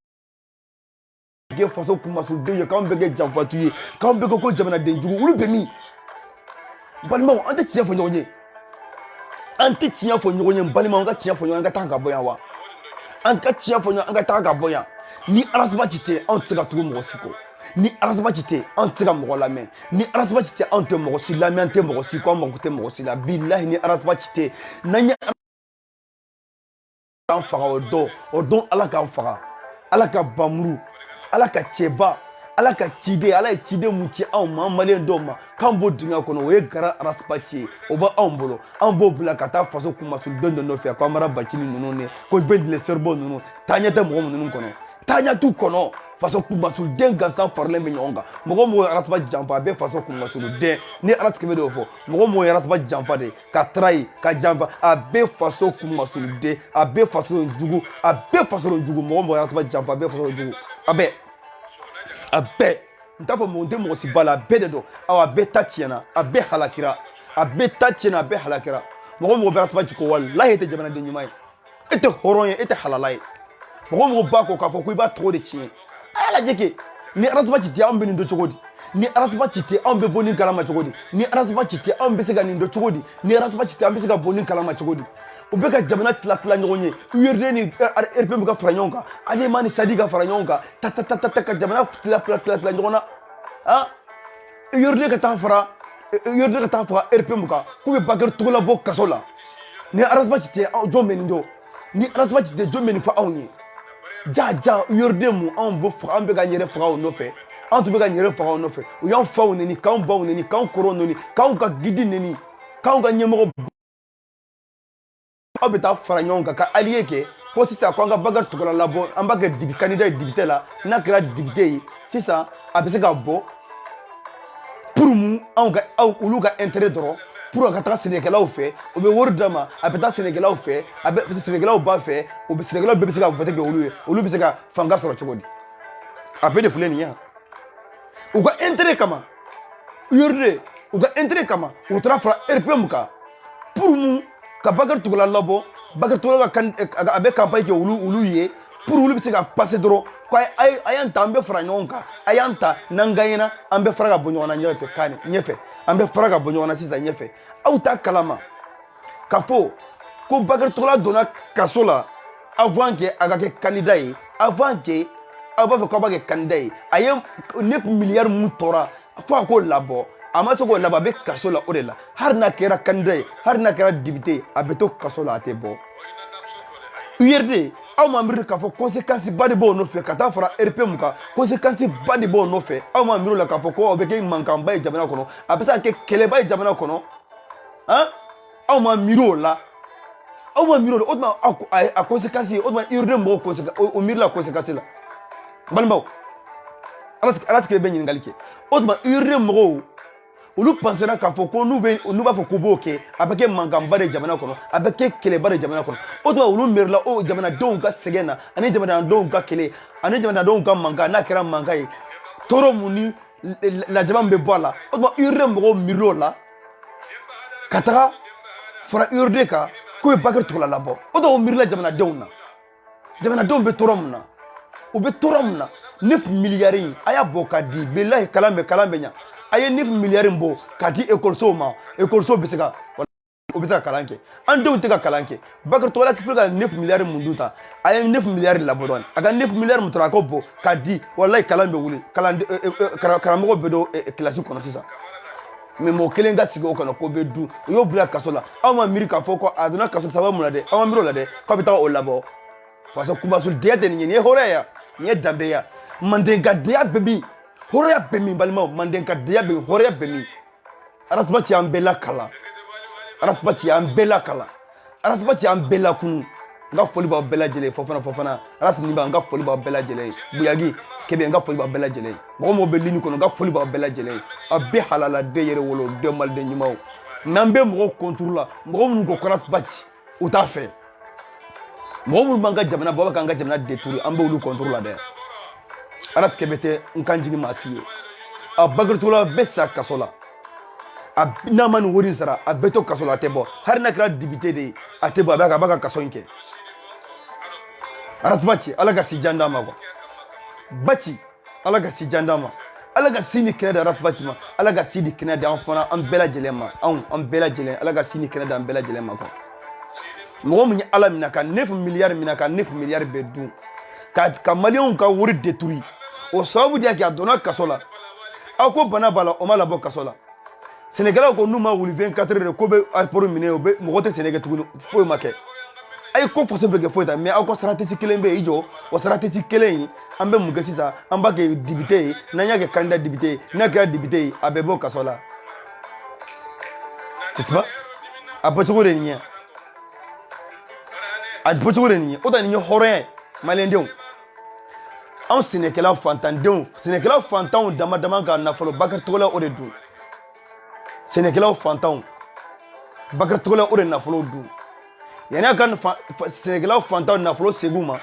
kɛ faso kumasuden ye k'anw bɛ kɛ janfatu ye k'anw bɛ kɛ ko jamanaden jugu olu bɛ min balimaw an tɛ tiɲɛ fɔ ɲɔgɔn ye an tɛ tiɲɛ fɔ ɲɔgɔn ye balimaw an ka tiɲɛ fɔ ɲɔgɔn an ka taa ka bɔ yan wa an ka tiɲɛ fɔ ɲɔgɔn an ka taa ka bɔ yan ni Arasabati tɛ anw tɛ se ka tugu mɔgɔ si kɔ ni Arasabati tɛ anw tɛ se ka mɔgɔ lamɛn ni Arasabati tɛ anw tɛ mɔgɔ si lamɛn an tɛ mɔgɔ si kɔ an mako tɛ mɔgɔ si la bilahi ni Arasabati tɛ n'an ye an faga o don ala k'an faga ala ka bamuru ala ka cɛba ala ka ciden ala ye ciden mun ci anw ma an maliyɛn dɔw ma k'an b'o dingɛ kɔnɔ o ye Gara Arasabati ye o bɛ anw bolo an b'o bila ka taa faso kumasuden dɔ nɔfɛ ko Amara Bacili ninnu ne ko bɛɛ ni le cerveau ninnu taaɲɛ tɛ mɔgɔ minnu kɔnɔ taaɲɛ t'u kɔnɔ faso kumasuden gansan faralen bɛ ɲɔgɔn kan mɔgɔ mɔgɔ ye Arasabati janfa a bɛ faso kumasuden ni Arasikɛ bɛ de y'o fɔ mɔgɔ mɔgɔ ye Arasabati janfa de ka trahi ka janfa a bɛ faso kumasuden a bɛ faso jugu a bɛ faso jugu mɔgɔ mɔgɔ ye Arasabati janfa a bɛ faso jugu a bɛɛ n t'a fɔ mɔgɔ tɛ mɔgɔ si ba la a bɛɛ de don a bɛɛ ta tiɲɛna a bɛɛ halakira a bɛɛ ta tiɲɛna a bɛɛ halakira mɔgɔ mɔgɔ bɛ Arasabati ko walahi e tɛ jamanaden ɲuman ye e tɛ hɔrɔn ye e tɛ halala ye mɔgɔ mɔgɔ b'a ko k'a fɔ ko i b'a tɔgɔ de tiɲɛ a y'a lajɛ kɛ ni Arasabati tɛ anw bɛ nin dɔn cogo di ni Arasabati tɛ anw bɛ bɔ nin kalama cogo di ni Arasabati tɛ anw bɛ se ka nin dɔn cogo di ni Arasabati tɛ an bɛ se ka bɔ nin kalama cogo di u bɛ ka jamana tila ɲɔgɔn ye URD ni RPM ka fara ɲɔgɔn kan ADEMA ni SADI ka fara ɲɔgɔn kan ta ka jamana tila ɲɔgɔn na URD ka taa fara RPM kan k'u bɛ Bakary Togola bɔ kaso la ni Arasabati tɛ jɔn bɛ nin dɔn ni Arasabati tɛ jɔn bɛ nin fɔ anw ye ja URD mun anw bɛ faga an bɛ ka yɛrɛ faga o nɔfɛ anw tun bɛ ka yɛrɛ faga o nɔfɛ u y'anw faw neni k'anw baw neni k'anw kɔrɔw neni k'anw ka gidi neni k'anw ka ɲɛmɔgɔ aw bɛ taa fara ɲɔgɔn kan ka allié kɛ ko sisan ko an ka Bakary Togola labɔ an b'a kɛ candidat ye député la n'a kɛra député ye sisan a bɛ se ka bɔ pour mun olu ka intérêt dɔrɔn pour ka taga sɛnɛkɛlaw fɛ u bɛ wari d'a ma a bɛ taa sɛnɛkɛlaw fɛ sɛnɛkɛlaw b'a fɛ sɛnɛkɛlaw bɛɛ bɛ se ka voter kɛ olu ye olu bɛ se ka fanga sɔrɔ cogo di a bɛɛ de filɛ nin ye u ka intérêt kama URD u ka intérêt kama u taara fara RPM kan pour mun ka Bakary Togola labɔ Bakary Togola a bɛ campagne kɛ olu ye pour olu bɛ se ka passer dɔrɔn ko a y'an ta an bɛ fara ɲɔgɔn kan a y'an ta n'an gagnera an bɛ fara ka bɔ ɲɔgɔn na ɲɛfɛ an bɛ fara ka bɔ ɲɔgɔn na sisan ɲɛfɛ aw t'a kalama k'a fɔ ko Bakary Togola donna kaso la avant que a ka kɛ candidat ye avant que aw b'a fɛ k'aw b'a kɛ candidat ye a ye 9 milliards mun tɔɔra fo a k'o labɔ a ma se k'o labɔ a bɛ kaso la o de la hali n'a kɛra candidat ye hali n'a kɛra député ye a bɛ to kaso la a tɛ bɔ URD aw ma miiri k'a fɔ conséquence ba de b'o nɔfɛ ka taa fara RPM kan conséquence ba de b'o nɔfɛ aw ma miiri o la k'a fɔ ko o bɛ kɛ mankanba ye jamana kɔnɔ a bɛ se ka kɛ kɛlɛba ye jamana kɔnɔ aw ma miro la aw ma miro o tuma a conséquence o tuma urne mɔgɔw conséquence o miiri la conséquence la balimaw ala tigɛ bɛ ɲininkali kɛ o tuma urne mɔgɔw olu pensera k'a fɔ ko n'u b'a fɔ k'u b'o kɛ a bɛ kɛ mankanba de jamana kɔnɔ a bɛ kɛ kɛlɛba de jamana kɔnɔ o tuma olu miirila o jamanadenw ka sɛgɛn na ani jamanadenw ka kɛlɛ ani jamanadenw ka mankan n'a kɛra mankan ye tɔɔrɔ mun ni lajaba min bɛ bɔ a la o tuma urne mɔgɔw miirila o la ka taga fara urne kan k'o ye Bakary Togola labɔ o tuma o miirila jamanadenw na jamanadenw bɛ tɔɔrɔ mun na u bɛ tɔɔrɔ mun na 9 miliyari in a y'a bɔ ka di bilahi kalan bɛ ɲa a ye 9 miliyari in bɔ ka di ekɔlisow ma ekɔlisow bɛ se ka kalan kɛ an denw tɛ ka kalan kɛ Bakary Togola filɛ ka 9 miliyari mun dun ta a ye 9 miliyari labɔ dɔɔni a ka 9 miliyari mun tora a k'o bɔ ka di walahi kalan bɛ wuli karamɔgɔw bɛ don kilasi kɔnɔ sisan mais mɔgɔ kelen ka sigi o kɔnɔ ko bɛ dun u y'o bila kaso la aw ma miiri k'a fɔ ko a donna kaso sababu mun na dɛ aw ma miiri o la dɛ k'aw bɛ taa o labɔ parce que kunbasulidenya tɛ nin ye nin ye hɔrɔnya nin ye danbeya mandenkadenya bɛ min hɔrɔnya bɛ min balimaw mandenkadenya bɛ min hɔrɔnya bɛ min Arasuba ci an bɛɛ lakala Arasuba ci an bɛɛ lakala Arasuba ci an bɛɛ lakunu n ka foli b'aw bɛɛ lajɛlen Fofana Arasiniba n ka foli b'aw bɛɛ lajɛlen Buyagi Kebe n ka foli b'aw bɛɛ lajɛlen mɔgɔ mɔgɔ bɛ ligne kɔnɔ n ka foli b'aw bɛɛ lajɛlen aw bɛɛ halala den yɛrɛ wolo den maliden ɲumanw n'an bɛ mɔgɔw contre la mɔgɔ minnu ko Arasuba ci u t'a fɛ mɔgɔ minnu b'an ka jamana bɔ bɛ k'an ka jamana détruire an b'olu contre la dɛ Aras Kebe tɛ n kan jigin maa si ye a Bakary Togola bɛ sa kaso la a n'a ma nin wari in sara a bɛ to kaso la a tɛ bɔ hali n'a kɛra député de ye a tɛ bɔ a b'a ka kaso in kɛ Arasuba ci ala ka si jan d'a ma quoi Baci ala ka si jan d'a ma ala ka si ni kɛnɛ di Arasuba ci ma ala ka si di kɛnɛ di an fana an bɛɛ lajɛlen ma an bɛɛ lajɛlen ala ka si ni kɛnɛ di an bɛɛ lajɛlen ma quoi mɔgɔ min ye ala minɛ ka 9 miliyari minɛ ka 9 miliyari bɛɛ dun ka maliyɛnw ka wari détruire o sababu de y'a kɛ a donna kaso la aw ko bana b'a la o ma labɔ kaso la Sénégalais ko n'u ma wuli 24 heures de ko bɛ aéroport minɛ o bɛ mɔgɔ tɛ Sénégal tuguni foyi ma kɛ a ye ko faso bɛ kɛ foyi ta mais aw ka stratégie kelen bɛ yen i jɔ o stratégie kelen in an bɛ mun kɛ sisan an b'a kɛ député ye n'an y'a kɛ candidat député ye n'a kɛra député ye a bɛ bɔ kaso la c'est pas a bɔcogo de nin ye a bɔcogo de nin ye o tɛ nin ye hɔrɔnya ye maliyɛndenw anw sɛnɛkɛla fantanw dama dama ka nafolo Bakary Togola o de dun sɛnɛkɛlaw fantanw Bakary Togola o de nafolo dun yanni a ka sɛnɛkɛlaw fantanw nafolo segin ma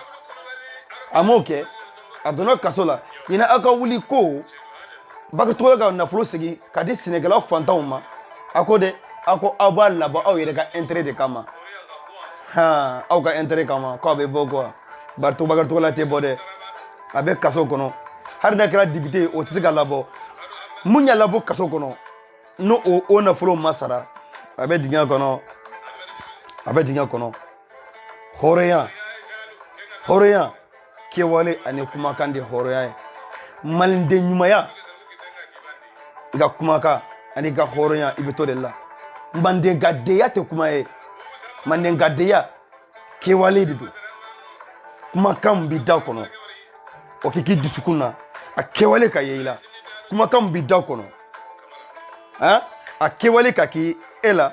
a m'o kɛ a donna kaso la yanni aw ka wuli ko Bakary Togola ka nafolo segin ka di sɛnɛkɛlaw fantanw ma a ko dɛ aw ko aw b'a labɔ aw yɛrɛ ka intérêt de kama aw ka intérêt kama k'aw bɛ bɔ quoi Bakary Togola tɛ bɔ dɛ a bɛ kaso kɔnɔ hali n'a kɛra député ye o tɛ se ka labɔ mun y'a labɔ kaso kɔnɔ n'o o nafolo ma sara a bɛ dingɛ kɔnɔ hɔrɔnya kɛwale ani kumakan de hɔrɔnya ye maliden ɲumanya i ka kumakan ani i ka hɔrɔnya i bɛ to de la mandenkadeya tɛ kuma ye mandenkadeya kɛwale de don kumakan b'i da kɔnɔ o k'i dusukun na a kɛwale ka ye i la kumakan b'i da kɔnɔ a kɛwale ka k'i e la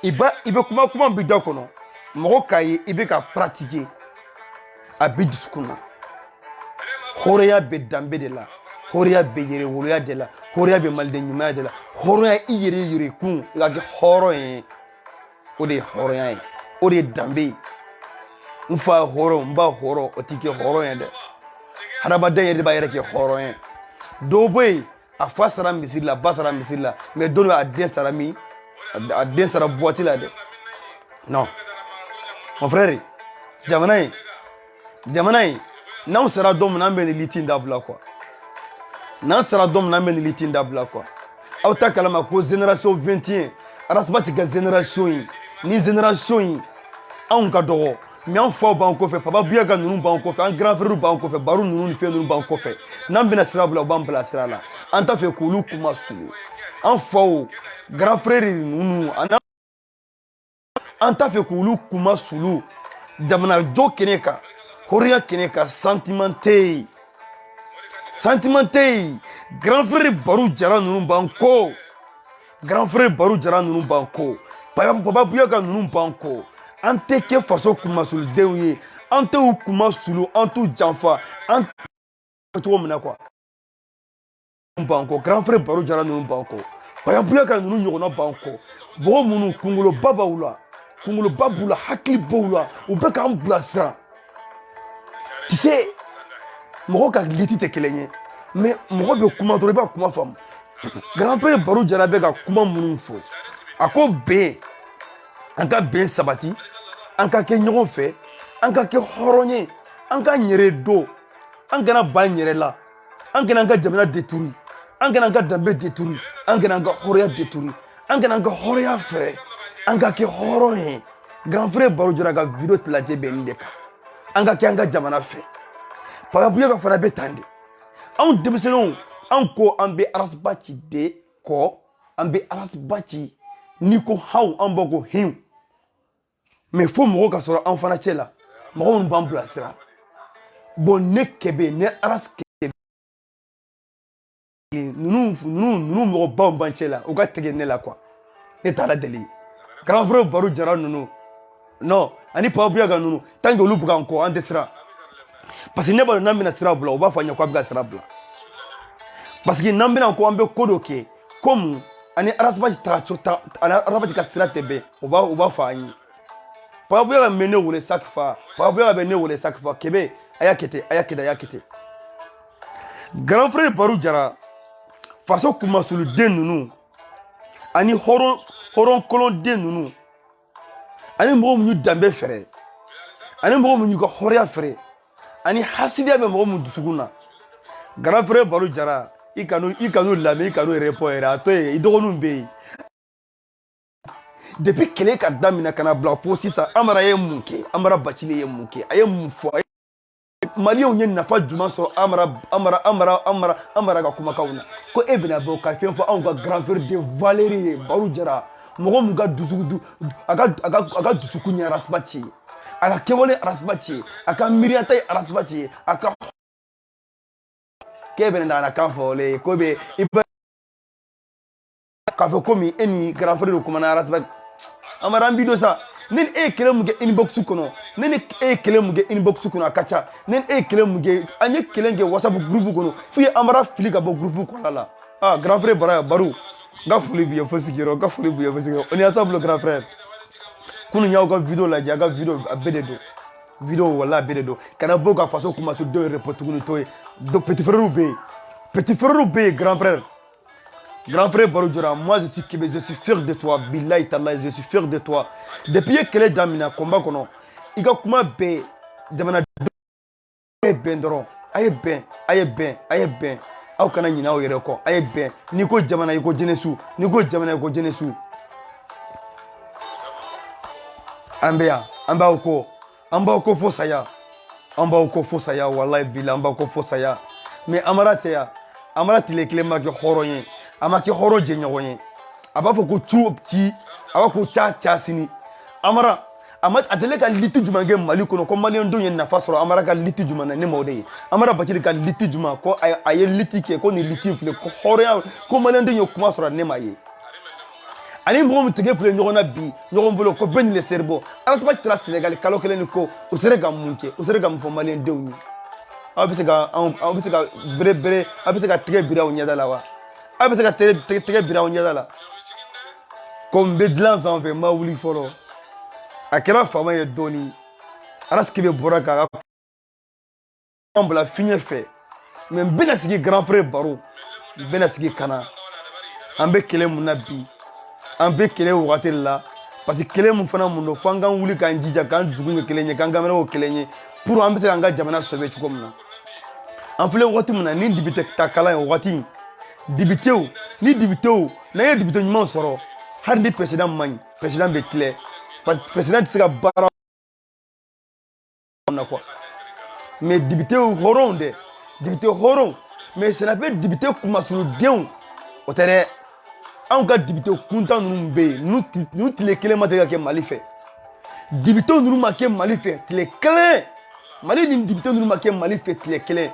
i bɛ kuma b'i da kɔnɔ mɔgɔ k'a ye i bɛ ka pratiquer a b'i dusukun na hɔrɔnya bɛ danbe de la hɔrɔnya bɛ yɛrɛwoloya de la hɔrɔnya bɛ maliden ɲumanya de la hɔrɔnya i yɛrɛkun i ka kɛ hɔrɔn ye o de ye hɔrɔnya ye o de ye danbe ye n fa ye hɔrɔn n ba hɔrɔn o t'i kɛ hɔrɔn ye dɛ hadamaden yɛrɛ de b'a yɛrɛ kɛ hɔrɔn ye dɔw bɛ yen a fa sara misiri la ba sara misiri la mais don dɔ a den sara min a den sara boîte la dɛ non mon frère jamana in n'anw sara don min na an bɛ nin liti in dabila quoi n'an sara don min na an bɛ nin liti in dabila quoi aw ta kalama ko génération 21 Arasuba ci ka génération in ni génération in anw ka dɔgɔ mais an faw b'an kɔfɛ Papa Biaga ninnu b'an kɔfɛ an grand frère b'an kɔfɛ Baru ninnu ni fɛn ninnu b'an kɔfɛ n'an bɛna sira bila u b'an bila sira la an t'a fɛ k'olu kuma sulu an faw grand frère ninnu an t'a fɛ k'olu kuma sulu jamanajɔ kɛnɛ kan hɔrɔnya kɛnɛ kan sentiment tɛ yen grand frère Baru Jara ninnu b'an kɔ grand frère Barou Jara nunu banko papa Bouyaga nunu banko an tɛ kɛ faso kumasuludenw ye an tɛ u kumasulu an t'u janfa an cogo min na quoi banko grand frère Barou Jara nunu banko papa Bouyaga nunu ɲɔgɔnna banko mɔgɔ minnu kunkoloba b'aw la kunkoloba b'u la hakili b'u la u bɛ k'an bilasira tu sais mɔgɔ ka liti tɛ kelen ye mais mɔgɔ bɛ kuma dɔrɔn i b'a kuma faamu grand frère Barou Jara bɛ ka kuma minnu fɔ a ko bɛn an ka bɛn sabati an ka kɛ ɲɔgɔn fɛ an ka kɛ hɔrɔn ye an ka ɲɛrɛ don an kana ban an yɛrɛ la an kana an ka jamana détruire an kana an ka danbe détruire an kana an ka hɔrɔnya détruire an kana an ka hɔrɔnya fɛrɛ an ka kɛ hɔrɔn ye grand frère Barou Jara ka video lajɛ bɛ nin de kan an ka kɛ an ka jamana fɛ papa Bouyaga fana bɛ tan de anw denmisɛnninw an ko an bɛ arasiba ci de kɔ an bɛ arasiba ci n'i ko haw an b'a ko hinw mais fo mɔgɔ ka sɔrɔ an fana cɛ la mɔgɔ minnu b'an bilasira bon ne kɛbɛ ne aras kɛbɛ ninnu mɔgɔ baw b'an cɛ la u ka tigɛ ne la quoi ne taara deli grand frère Barou Jara ninnu non ani papa Bouyaga ninnu tant que olu bɛ k'an kɔ an tɛ siran parce que ne b'a dɔn n'an bɛna sira bila u b'a fɔ an ɲɛ k'a bɛ ka sira bila parce que n'an bɛna ko an bɛ ko dɔ kɛ comme ani arasibaji ka sira tɛ bɛn u b'a fɔ an ye papa Bouyaga bɛ ne wele chaque fois papa Bouyaga bɛ ne wele chaque fois kɛbɛ a y'a kɛ ten a y'a kɛ ten a y'a kɛ ten grand frère Barou Jara faso kumasuluden ninnu ani hɔrɔn kolonden ninnu ani mɔgɔ minnu danbe fɛrɛ ani mɔgɔ minnu ka hɔrɔnya fɛrɛ ani hasidiya bɛ mɔgɔ min dusukun na grand frère Barou Jara i ka n'u lamɛn i ka n'u répond yɛrɛ a to yen i dɔgɔninw bɛ yen depuis kɛlɛ ka daminɛ ka na bila fo sisan Amara ye mun kɛ Amara Bacili ye mun kɛ a ye mun fɔ maliyɛnw ye nafa jumɛn sɔrɔ Amara ka kumakanw na ko e bɛna bɔ ka fɛn fɔ anw ka grand frère de Valérie ye Barou Jara mɔgɔ min ka a ka dusukun ye arasiba ci ye a ka kɛwale arasiba ci ye a ka miiriyata ye arasiba ci ye a ka k'e bɛna na kan fɔ le ko bɛ i bɛ k'a fɔ komi e ni grand frère de kumana arasiba Amara an b'i don sa ne ni e ye kɛlɛ mun kɛ inbox kɔnɔ ne ni e ye kɛlɛ mun kɛ inbox kɔnɔ a ka ca ne ni e ye kɛlɛ mun kɛ an ye kɛlɛ kɛ WhatsApp groupe kɔnɔ f'u ye Amara fili ka bɔ groupe kɔnɔna la ah grand frère Barou n ka foli b'i ye fo sigiyɔrɔ n ka foli b'i ye fo sigiyɔrɔ o ni ensemble grand frère kunun y'aw ka video lajɛ a ka video a bɛɛ de don video wala a bɛɛ de don kana bɔ ka faso kumaso dɔw yɛrɛ pɔ tuguni to ye petit frère bɛ yen petit frère bɛ yen grand frère Barou Jara moi je suis fier de toi billahi tallahi je suis fier de toi depuis ye kɛlɛ daminɛ combat kɔnɔ i ka kuma bɛɛ jamana a ye bɛn dɔrɔn a ye bɛn aw kana ɲinɛ aw yɛrɛ kɔ a ye bɛn n'i ko jamana i ko jeunesse n'i ko jamana i ko jeunesse an bɛ yan an b'aw ko fo saya wallahi billahi an b'aw ko fo saya mais Amara tɛ yan Amara tile kelen ma kɛ hɔrɔn ye a ma kɛ hɔrɔn jɛɲɔgɔn ye a b'a fɔ ko cu ci a b'a ko ca sini Amara a deli ka liti jumɛn kɛ Mali kɔnɔ ko maliyɛndenw ye nafa sɔrɔ Amara ka liti jumɛn na ne m'o de ye Amara Bacili ka liti jumɛn ko a ye liti kɛ ko nin liti filɛ ko hɔrɔnya ko maliyɛndenw ye kuma sɔrɔ ne m'a ye ani mɔgɔ min tɛgɛ filɛ ɲɔgɔn na bi ɲɔgɔn bolo ko bɛɛ ni le seribɔ arasiba tɛra Sénégal kalo kelen ni ko u sera ka mun kɛ u sera ka mun fɔ maliyɛndenw ye aw bɛ se ka bere aw bɛ se ka tɛgɛ biri aw ɲɛda la wa aw bɛ se ka tɛgɛ biri aw ɲɛda la ko n bɛ dilan sanfɛ n ma wuli fɔlɔ a kɛra faama ye dɔɔni arasike bɛ bɔra k'a ka bila fiɲɛ fɛ mais n bɛna sigi grand frère Barou n bɛna sigi kana an bɛ kɛlɛ mun na bi an bɛ kɛlɛ wagati de la parce que kɛlɛ mun fana mun don fo an k'an wuli k'an jija k'an dusu kɛ kelen ye k'an kameraw kelen ye pour an bɛ se k'an ka jamana sauver cogo min na an filɛ wagati min na ni député ta kalan ye wagati députéw n'an ye député ɲuman sɔrɔ hali ni président man ɲi président bɛ tilɛ parce que président tɛ se ka baara na quoi mais député hɔrɔnw dɛ député hɔrɔnw mais sɛnɛfɛn député kumasuludenw o tɛ dɛ anw ka député kuntan ninnu bɛ yen n'u tile kelen ma deli ka kɛ Mali fɛ député ninnu ma kɛ Mali fɛ tile kelen Mali ni député ninnu ma kɛ Mali fɛ tile kelen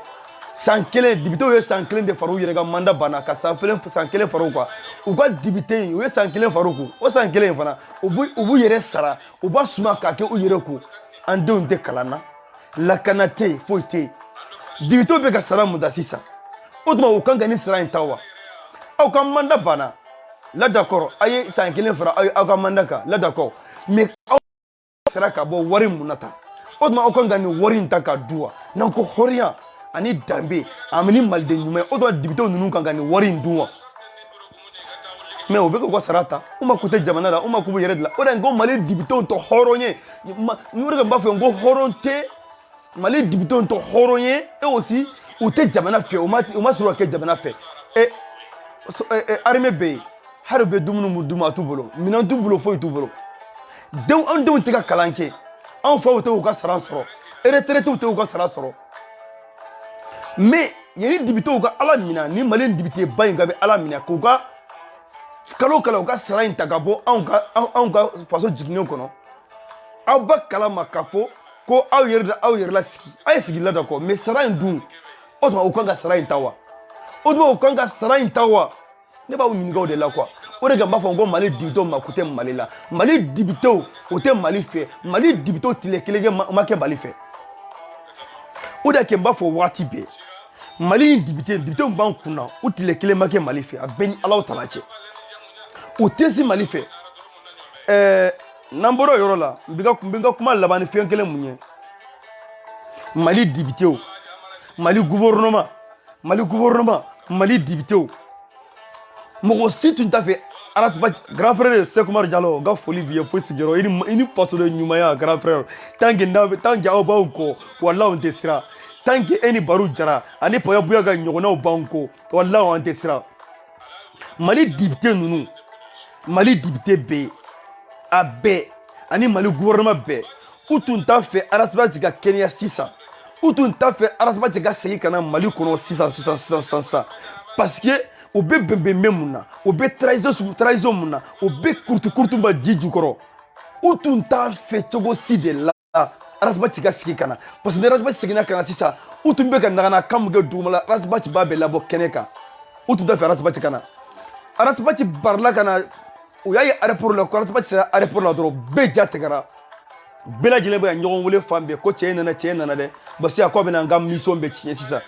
san kelen député ye san kelen de fara u yɛrɛ ka mandat banna ka san kelen fara u kan u ka député in u ye san kelen fara u kun o san kelen fana u b'u yɛrɛ sara u b'a suma k'a kɛ u yɛrɛ kun an denw tɛ kalan na lakana tɛ yen foyi tɛ yen député bɛ ka sara mun ta sisan o tuma u kan ka nin sara in ta wa aw ka mandat banna là d'accord a ye san kelen fara aw ka mandat kan là d'accord mais aw sera ka bɔ wari mun na ta o tuma aw kan ka nin wari in ta ka du wa n'an ko hɔrɔnya ani danbe ani ni maliden ɲuman o tuma député ninnu kan ka nin wari in dun wa mais o bɛ k'u ka sara ta u ma k'u tɛ jamana la u ma k'u bɛ yɛrɛ dilan o de la n ko mali député tɛ hɔrɔn ye n yɛrɛ n b'a fɔ n ko hɔrɔn tɛ mali député tɛ hɔrɔn ye et aussi u tɛ jamana fɛ u ma sɔrɔ ka kɛ jamana fɛ armée bɛ yen hali u bɛ dumuni mun d'u ma a t'u bolo minɛn t'u bolo foyi t'u bolo an denw tɛ ka kalan kɛ anw faw tɛ k'u ka sara sɔrɔ retraités tɛ k'u ka sara sɔrɔ mais yani député ka ala minɛ ni mali député ba in ka bɛ ala minɛ k'u ka kalo kalo u ka sara in ta ka bɔ anw ka faso jiginnen kɔnɔ aw ba kalama k'a fɔ ko aw yɛrɛ la sigi aw ye sigi la d'accord mais sara in dun o tuma u kan ka sara in ta wa o tuma u kan ka sara in ta wa ne b'aw ɲininka o de la quoi o de kan n b'a fɔ n ko mali député ma k'u tɛ mali la mali député o tɛ mali fɛ mali député tile kelen kɛ ma kɛ mali fɛ o de kɛ n b'a fɔ waati bɛɛ mali ni député min b'an kun na u tile kelen ma kɛ mali fɛ a bɛɛ ni alaw tala cɛ u tɛ si mali fɛ n'an bɔra o yɔrɔ la n bɛ ka kuma laban ni fɛn kelen mun ye mali député mali gouvernement mali député mɔgɔ si tun t'a fɛ grand frère Sekumar Jalo ka foli b'i ye foyi sigiyɔrɔ i ni faso de ɲumanya grand frère tant que aw b'aw kɔ walahi an tɛ siran tant que e ni Baru Jara ani Paya Buya ka ɲɔgɔnnaw b'an kɔ walahi an tɛ siran mali député ninnu mali député bɛɛ a bɛɛ ani mali gouvernement bɛɛ u tun t'a fɛ Arasabati ka kɛnɛya sisan u tun t'a fɛ Arasabati ka segin ka na mali kɔnɔ sisan parce que u bɛ bɛnbɛn mun na u bɛ trahison mun na u bɛ kurutu ma ji jukɔrɔ u tun t'a fɛ cogo si de la Arasabati ka sigi ka na parce que ni Arasabati seginna ka na sisan u tun bɛ ka nagana kan mun kɛ duguma la Arasabati b'a bɛɛ labɔ kɛnɛ kan u tun t'a fɛ Arasabati ka na Arasabati barila ka na u y'a ye aéroport la ko Arasabati sera aéroport la dɔrɔn bɛɛ ja tigɛra bɛɛ lajɛlen bɛ ka ɲɔgɔn wele fan bɛɛ ko cɛ in nana dɛ parce que a ko a bɛna n ka mission bɛɛ tiɲɛ sisan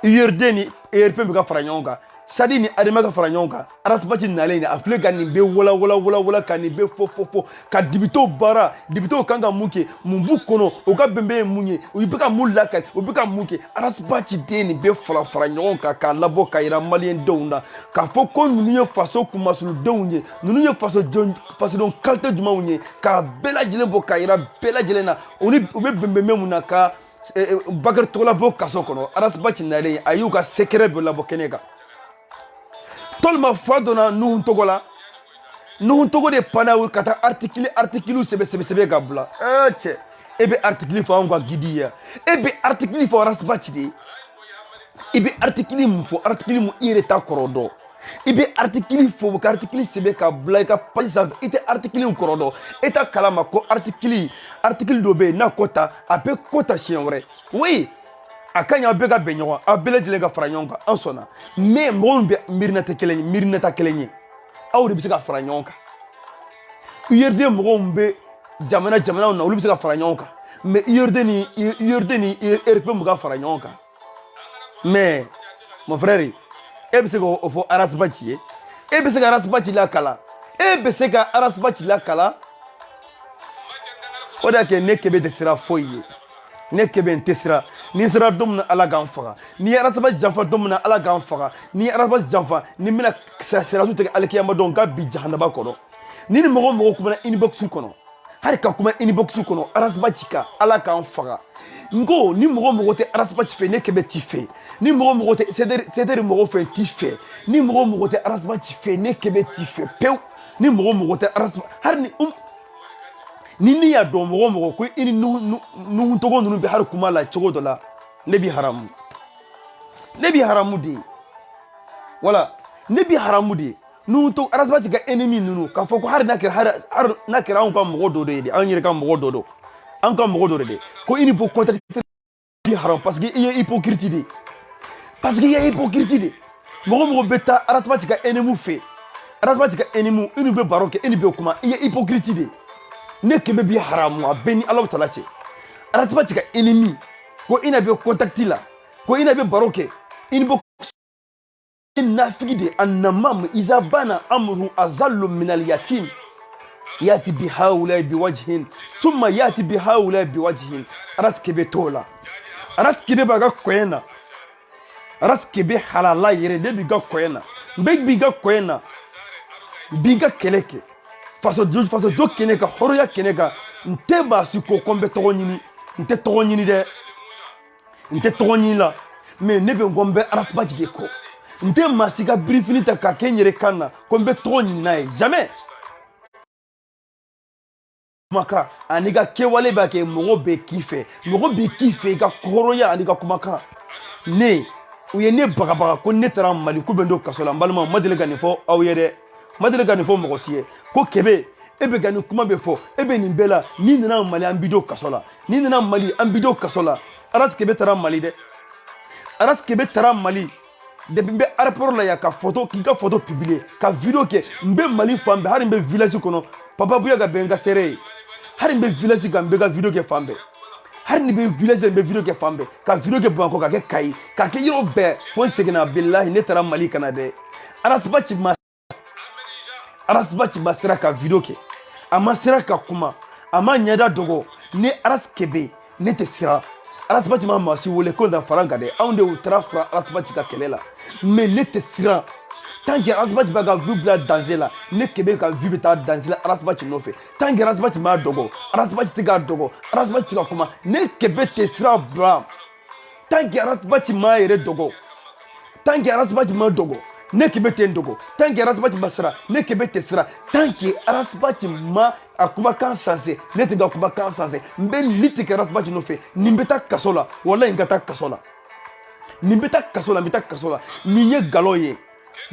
URD ni ERP bɛ ka fara ɲɔgɔn kan Sadi ni Adama ka fara ɲɔgɔn kan Arasabati nalen a filɛ ka nin bɛɛ wala ka nin bɛɛ fɔ ka député baara député kan ka mun kɛ mun b'u kɔnɔ u ka bɛnbɛn ye mun ye u bɛ ka mun lakali u bɛ ka mun kɛ Arasabati den nin bɛɛ fara ɲɔgɔn kan k'a labɔ ka yira maliyɛn denw na k'a fɔ ko ninnu ye faso kumasuludenw ye ninnu ye fasoden qualité jumɛnw ye k'a bɛɛ lajɛlen bɔ k'a yira bɛɛ lajɛlen na u bɛ bɛnbɛn mun na ka Bakari Togola bɔ kaso kɔnɔ Arasabati nalen a y'u ka secret bɛɛ labɔ kɛnɛ kan tolma fa donna Nuhun Togo la Nuhun Togo de panna ka taa article sɛbɛ ka bila cɛ e bɛ article fɔ anw ka guide ye e bɛ article fɔ Arasabati de i bɛ article mun fɔ article mun i yɛrɛ t'a kɔrɔ dɔn i bɛ article fɔ ka article sɛbɛn ka bila i ka page sanfɛ i tɛ article in kɔrɔ dɔn e t'a kalama ko article dɔ bɛ yen n'a ko ta a bɛ ko ta siɲɛ wɛrɛ oui a ka ɲi aw bɛɛ ka bɛn ɲɔgɔn aw bɛɛ lajɛlen ka fara ɲɔgɔn kan an sɔnna mais mɔgɔw bɛ miirina tɛ kelen ye aw de bɛ se ka fara ɲɔgɔn kan URD mɔgɔw bɛ jamanaw na olu bɛ se ka fara ɲɔgɔn kan mais URD ni ERP bɛ ka fara ɲɔgɔn kan mais mon frère e bɛ se k'o fɔ Arasabati ye e bɛ se ka Arasabati lakala o de y'a kɛ ne kɛbɛ tɛ sira foyi ye ne kɛbɛ n tɛ sira ni n sera don min na Ala k'an faga ni Arasabati janfa don min na Ala k'an faga ni Arasabati janfa ni n bɛna siraju tigɛ alikiyama don n ka bi jahanaba kɔnɔ ni mɔgɔ kumana inbox kɔnɔ hali ka kuma inbox kɔnɔ Arasabati kan Ala k'an faga n ko ni mɔgɔ tɛ Arasabati fɛ ne kɛbɛ t'i fɛ ni mɔgɔ tɛ CDR mɔgɔ fɛ t'i fɛ ni mɔgɔ tɛ Arasabati fɛ ne kɛbɛ t'i fɛ pewu ni mɔgɔ tɛ Arasabati hali ni y'a dɔn mɔgɔ ko i ni Nuhun Togo ninnu bɛ hali kuma la cogo dɔ la ne b'i haramu de wala ne b'i haramu de Nuhun Togo Arasabati ka ennemi ninnu k'a fɔ ko hali n'a kɛra anw ka mɔgɔ dɔ de an yɛrɛ ka mɔgɔ dɔ don an ka mɔgɔ dɔ de ko i ni bɔ contacter b'i haramu parce que i ye hypocrite de parce qu'il y a hypocrisie. Mɔgɔ bɛ taa aratuma ka ennemi fɛ aratuma ka ennemi inu bɛ baro kɛ inu bɛ kuma il y a hypocrisie de ne kɛmɛ bi haramu a bɛɛ ni Alahu Taala cɛ aratuma ka ennemi ko ina bɛ contact la ko ina bɛ baro kɛ inu bɛ nafigi de annamam iza bana amru azallu min al-yatim yati bi haula bi wajhin summa yati bi haula bi wajhin aras kebe tola aras kebe baga koyena aras kebe halala yere de biga koyena mbeg biga koyena biga keleke faso jo keneka horoya keneka nte basiko kombe togonyini nte togonyini de nte togonyini la mais ne be ngombe aras bajige ko nte masika brifini ta ka kenyere kana kombe togonyini na jamais kumaka ani ka kɛwale b'a kɛ mɔgɔ bɛ k'i fɛ i ka kɔrɔya ani ka kumakan ne u ye ne bagabaga ko ne taara Mali ko bɛ n don kaso la n balima ma deli ka nin fɔ aw ye dɛ ma deli ka nin fɔ mɔgɔ si ye ko kɛbɛ e bɛ ka nin kuma bɛ fɔ e bɛ nin bɛɛ la ni nana Mali an bi don kaso la ni nana Mali an bi don kaso la Aras Kebe taara Mali dɛ Aras Kebe taara Mali depuis n bɛ aéroport la yan ka photo k'i ka photo publier ka video kɛ n bɛ Mali fan bɛɛ hali n bɛ village kɔnɔ Papa Buya ka bɛn n ka seere ye hari n bɛ village kan n bɛ ka video kɛ fan bɛɛ hari ni bɛ village n bɛ video kɛ fan bɛɛ ka video kɛ Bamakɔ ka kɛ Kayi ka kɛ yɔrɔ bɛɛ fo n seginna bilahi ne taara Mali kana dɛ Aras Bachi ma sera ka video kɛ a ma sera ka kuma a ma ɲɛda dogo ne Aras Kebe ne tɛ sira Aras Bachi ma maa si wele ko n da fara n kan dɛ anw de y'u taara fara Aras Bachi ka kɛlɛ la mais ne tɛ sira tant que Aras Bachi b'a ka vie bila danger la ne Kebe ka vie bɛ taa danger la Aras Bachi nɔfɛ tant que Aras Bachi m'a dogo Aras Bachi tɛ ka dogo Aras Bachi tɛ ka kuma ne Kebe tɛ sira bila tant que Aras Bachi m'a yɛrɛ dogo tant que Aras Bachi m'a dogo ne Kebe tɛ n dogo tant que Aras Bachi ma sira ne Kebe tɛ sira tant que Aras Bachi ma a kumakan sensé ne tɛ ka kumakan sensé n bɛ li tigɛ Aras Bachi nɔfɛ nin bɛ taa kaso la walahi n ka taa kaso la nin bɛ taa kaso la n bɛ taa kaso la nin ye nkalon ye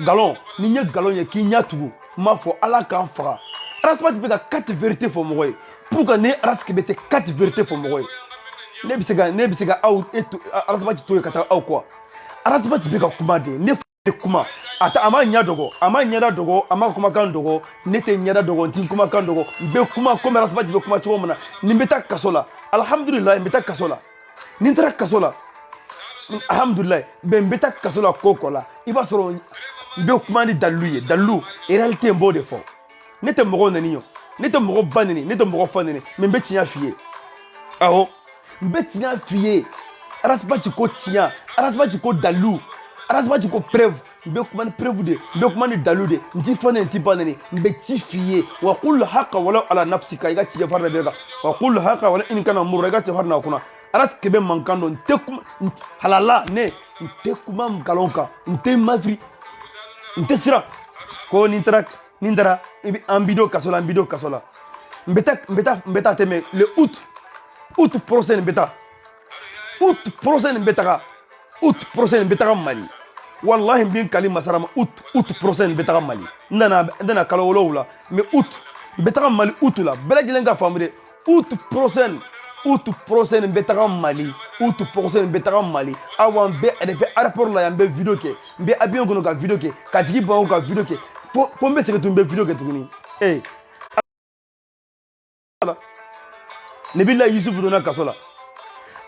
galon ni ye galon ye k'i ɲa tugu m'a fɔ ala k'an faga Aras Bachi bɛ ka 4 vérité fɔ mɔgɔ ye pour que ne Aras Kebe tɛ 4 vérité fɔ mɔgɔ ye ne bɛ se ka aw Aras Bachi to ye ka taa aw kɔ Aras Bachi bɛ ka kuma de ne tɛ kuma a ma ɲa dogo a ma ɲɛda dogo a ma kumakan dogo ne tɛ ɲɛda dogo n tɛ kumakan dogo n bɛ kuma comme Aras Bachi bɛ kuma cogo min na nin bɛ taa kaso la alhamdulilayi n bɛ taa kaso la ni n taara kaso la alhamdulilayi n bɛ taa kaso la ko kɔ la i b'a sɔrɔ n bɛ kuma ni dalilu ye dalilu réalité n b'o de fɔ ne tɛ mɔgɔ nɛni ye ne tɛ mɔgɔ ba nɛni ne tɛ mɔgɔ fa nɛni mais n bɛ tiɲɛ f'i ye awɔ n bɛ tiɲɛ f'i ye Aras Bachi ko tiɲɛ Aras Bachi ko dalilu Aras Bachi ko preuve n bɛ kuma ni preuve de n bɛ kuma ni dalilu de n ti fa nɛni n ti ba nɛni n bɛ ci f'i ye wa qul haqa walaw ala nafsika i ka ci fari de bɛ kan wa qul haqa wala in kana murra i ka ci fari na kunna Aras Kebe mankan dɔn n tɛ kuma halala ne n tɛ kuma nkalon kan n tɛ mafiri n tɛ sira ko ni n taara an bi don kaso la n bɛ taa tɛmɛ le août procès nin bɛ taa août procès nin bɛ taga Mali wallahi n bɛ n kali masara ma août procès nin bɛ taga Mali n nana kalo 7 mais août n bɛ taga Mali août la bɛɛ lajɛlen ka faamu de août procès nin bɛ taga Mali aw an bɛ depuis aéroport la yan n bɛ video kɛ n bɛ avion kɔnɔ ka video kɛ ka jigin Bamakɔ ka video kɛ fo n bɛ segin tun n bɛ video kɛ tuguni Nabila Yusuf donna kaso la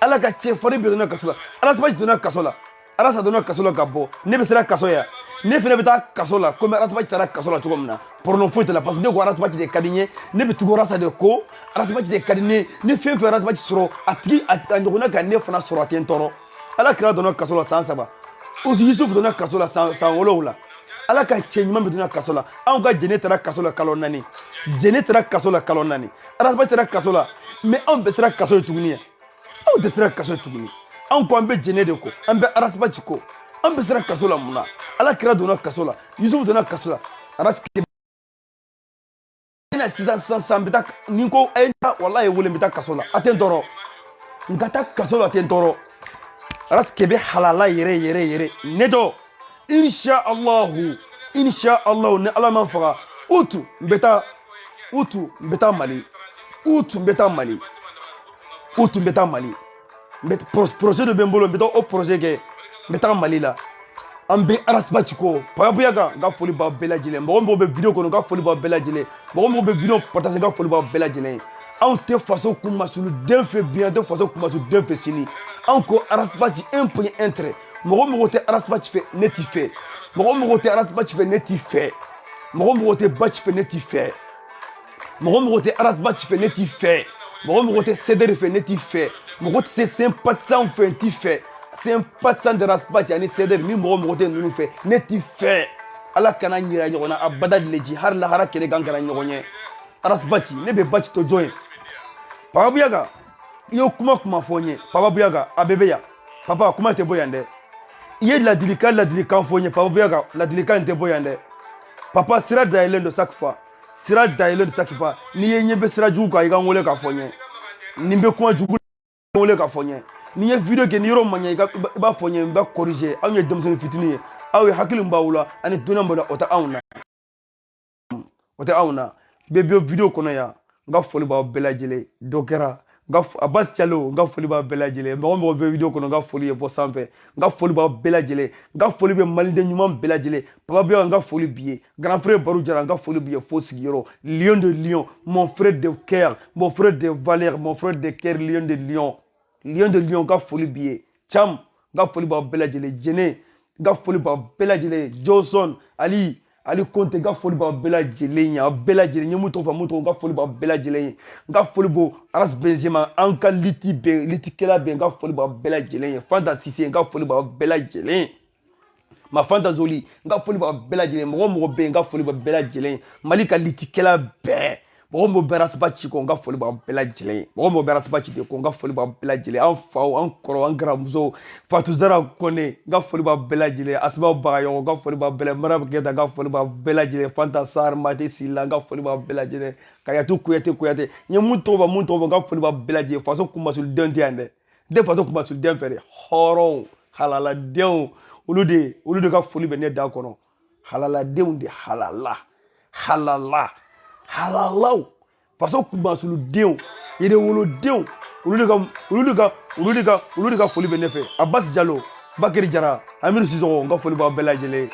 ala ka cɛfarin bɛ donna kaso la Aras Bachi donna kaso la Aras donna kaso la ka bɔ ne bɛ sera kaso ya ne fana bɛ taa kaso la comme Aras Bachi taara kaso la cogo min na problème foyi tɛ la parce que ne ko Aras Bachi de ka di n ye ne bɛ tugu Aras de ko Aras Bachi de ka di ne ye fɛn fɛn Aras Bachi sɔrɔ a tigi a ɲɔgɔnna ka ne fana sɔrɔ a tɛ n tɔɔrɔ ala kira donna kaso la san 3 Yusuf donna kaso la san 7 ala ka cɛ ɲuman bɛ donna kaso la anw ka jɛnɛ taara kaso la kalo 4 Aras Bachi taara kaso la mais anw bɛ sera kaso ye tuguni anw tɛ sera kaso ye tuguni anw ko an bɛ jɛnɛ de ko an bɛ Aras Bachi ko an bɛ sera kaso la mun na ala kira donna kaso la Yusuf donna kaso la Aras Kebe sisan n bɛ taa ni ko a ye n ta walahi wele n bɛ taa kaso la a tɛ n tɔɔrɔ n ka taa kaso la a tɛ n tɔɔrɔ Aras Kebe halala yɛrɛ ne dɔ inshallahu ni ala ma faga août n bɛ taa Mali projet de bɛ n bolo n bɛ taa o projet kɛ N bɛ taga Mali la an bɛ Arasba ci kɔ Papa Bouyaga n ka foli b'aw bɛɛ lajɛlen mɔgɔ mɔgɔ bɛ vidéo kɔnɔ n ka foli b'aw bɛɛ lajɛlen mɔgɔ mɔgɔ bɛ vidéo partager n ka foli b'aw bɛɛ lajɛlen anw tɛ faso kunmasuluden fɛ bi an tɛ faso kunmasuluden fɛ sini anw ko Arasba ci 1 point 1 trait mɔgɔ mɔgɔ tɛ Arasba ci fɛ ne t'i fɛ mɔgɔ mɔgɔ tɛ Arasba ci fɛ ne t'i fɛ mɔgɔ mɔgɔ tɛ ba ci fɛ ne t'i fɛ mɔgɔ mɔgɔ tɛ Arasba ci fɛ ne t'i fɛ mɔgɔ mɔgɔ tɛ CDR fɛ ne t'i fɛ mɔgɔ tɛ sympathisant fɛ n t'i fɛ sympathisant de Arasba ci ani CDR ni mɔgɔ mɔgɔ tɛ ninnu fɛ ne t'i fɛ ala kana ɲira ɲɔgɔn na abada leji har lahara kɛlɛ kan kɛra ɲɔgɔn ye Arasba ci ne bɛ ba ci to jɔn ye Papa Bouyaga i ye kuma fɔ n ye Papa Bouyaga a bɛɛ bɛ yan papa kuma tɛ bɔ yan dɛ i ye ladilikan fɔ n ye Papa Bouyaga ladilikan tɛ bɔ yan dɛ papa sira dayɛlɛlen don chaque fois sira dayɛlɛlen don chaque fois n'i ye ɲɛ bɛ sira jugu kan i ka n wele k'a fɔ n ye ni n bɛ kuma jugu la wele k'a fɔ n ye n'i ye vidéo kɛ ni yɔrɔ ma ɲɛ i b'a fɔ n ye n bɛ corriger anw ye denmisɛnnin fitinin ye aw ye hakili min b'aw la ani dɔnniya min b'aw la o tɛ anw na o tɛ anw na bɛɛ bɛ vidéo kɔnɔ yan n ka foli b'aw bɛɛ lajɛlen dɔ kɛra Abbas Diallo n ka foli b'aw bɛɛ lajɛlen mɔgɔ mɔgɔ bɛ vidéo kɔnɔ n ka foli ye fɔ sanfɛ n ka foli b'aw bɛɛ lajɛlen n ka foli bɛ maliden ɲuman bɛɛ lajɛlen Papa Bouyaga n ka foli b'i ye grand frère Barou Jara n ka foli b'i ye fo sigiyɔrɔ lion de Lyon mon frère de cœur mon frère de valeur mon frère de cœur lion de Lyon n ka foli b'i ye Cham n ka foli b'aw bɛɛ lajɛlen Jene n ka foli b'aw bɛɛ lajɛlen Johnson Ali Conte n ka foli b'aw bɛɛ lajɛlen ye aw bɛɛ lajɛlen n ye mun tɔgɔ fɔ n ka foli b'aw bɛɛ lajɛlen ye n ka foli b'o Aras Benzema an ka litikɛla bɛɛ n ka foli b'aw bɛɛ lajɛlen ye Fanta Cissé n ka foli b'aw bɛɛ lajɛlen ye ma Fanta Zoli n ka foli b'aw bɛɛ lajɛlen mɔgɔ mɔgɔ bɛ yen n ka foli b'aw bɛɛ lajɛlen ye Mali ka litikɛla bɛɛ mɔgɔ mɔgɔ bɛ Arasba ci kɔ n ka foli b'aw bɛɛ lajɛlen ye mɔgɔ mɔgɔ bɛ Arasba ci de kɔ n ka foli b'aw bɛɛ lajɛlen an faw an kɔrɔ an garanmusow Fatou Zara Kone n ka foli b'aw bɛɛ lajɛlen Asma Bagayogo n ka foli b'aw bɛɛ lajɛlen Mariam Keta n ka foli b'aw bɛɛ lajɛlen Fanta Sarr Mate Sila n ka foli b'aw bɛɛ lajɛlen Kayatu Kuyate n ye mun tɔgɔ fɔ n ka foli b'aw bɛɛ lajɛlen faso kunmasuliden tɛ yan dɛ n tɛ faso kunmasuliden fɛ dɛ hɔrɔnw halaladenw olu de ka foli bɛ ne da kɔnɔ halaladenw de halalaw faso kunmasuludenw yɛrɛwolodenw olu de ka foli bɛ ne fɛ Abbas Diallo Bakary Jara Amiru Sisoko n ka foli b'aw bɛɛ lajɛlen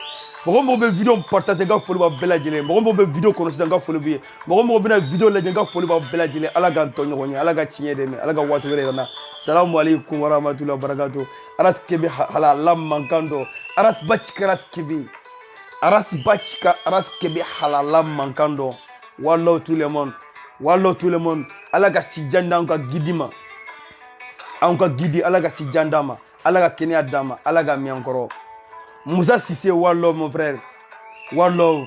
mɔgɔ mɔgɔ bɛ vidéo partager n ka foli b'aw bɛɛ lajɛlen mɔgɔ mɔgɔ bɛ vidéo kɔnɔ sisan n ka foli b'i ye mɔgɔ mɔgɔ bɛna vidéo lajɛ n ka foli b'aw bɛɛ lajɛlen ala k'an tɔ ɲɔgɔn ye ala ka tiɲɛ dɛmɛ ala ka waati wɛrɛ yɛrɛ na salamu alaikum warahmatullahi wabarakatuh Aras kebe halala mankan dɔ Arasba ci ka Aras kebe halala mankan dɔ wallahu tout le monde ala ka si jan d'anw ka gidi ma anw ka gidi ala ka si jan d'a ma ala ka kɛnɛya d'a ma ala ka mɛn kɔrɔ Musa Cissé wallahu mon frère wallahu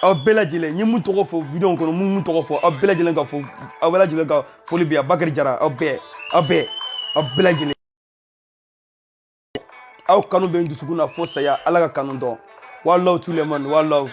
aw bɛɛ lajɛlen n ye mun tɔgɔ fɔ vidéo kɔnɔ mun tɔgɔ fɔ aw bɛɛ lajɛlen ka foli bɛ yan Bakary Jara aw bɛɛ lajɛlen aw kanu bɛ n dusukun na fo saya ala ka kanu dɔn wallahu tout le monde wallahu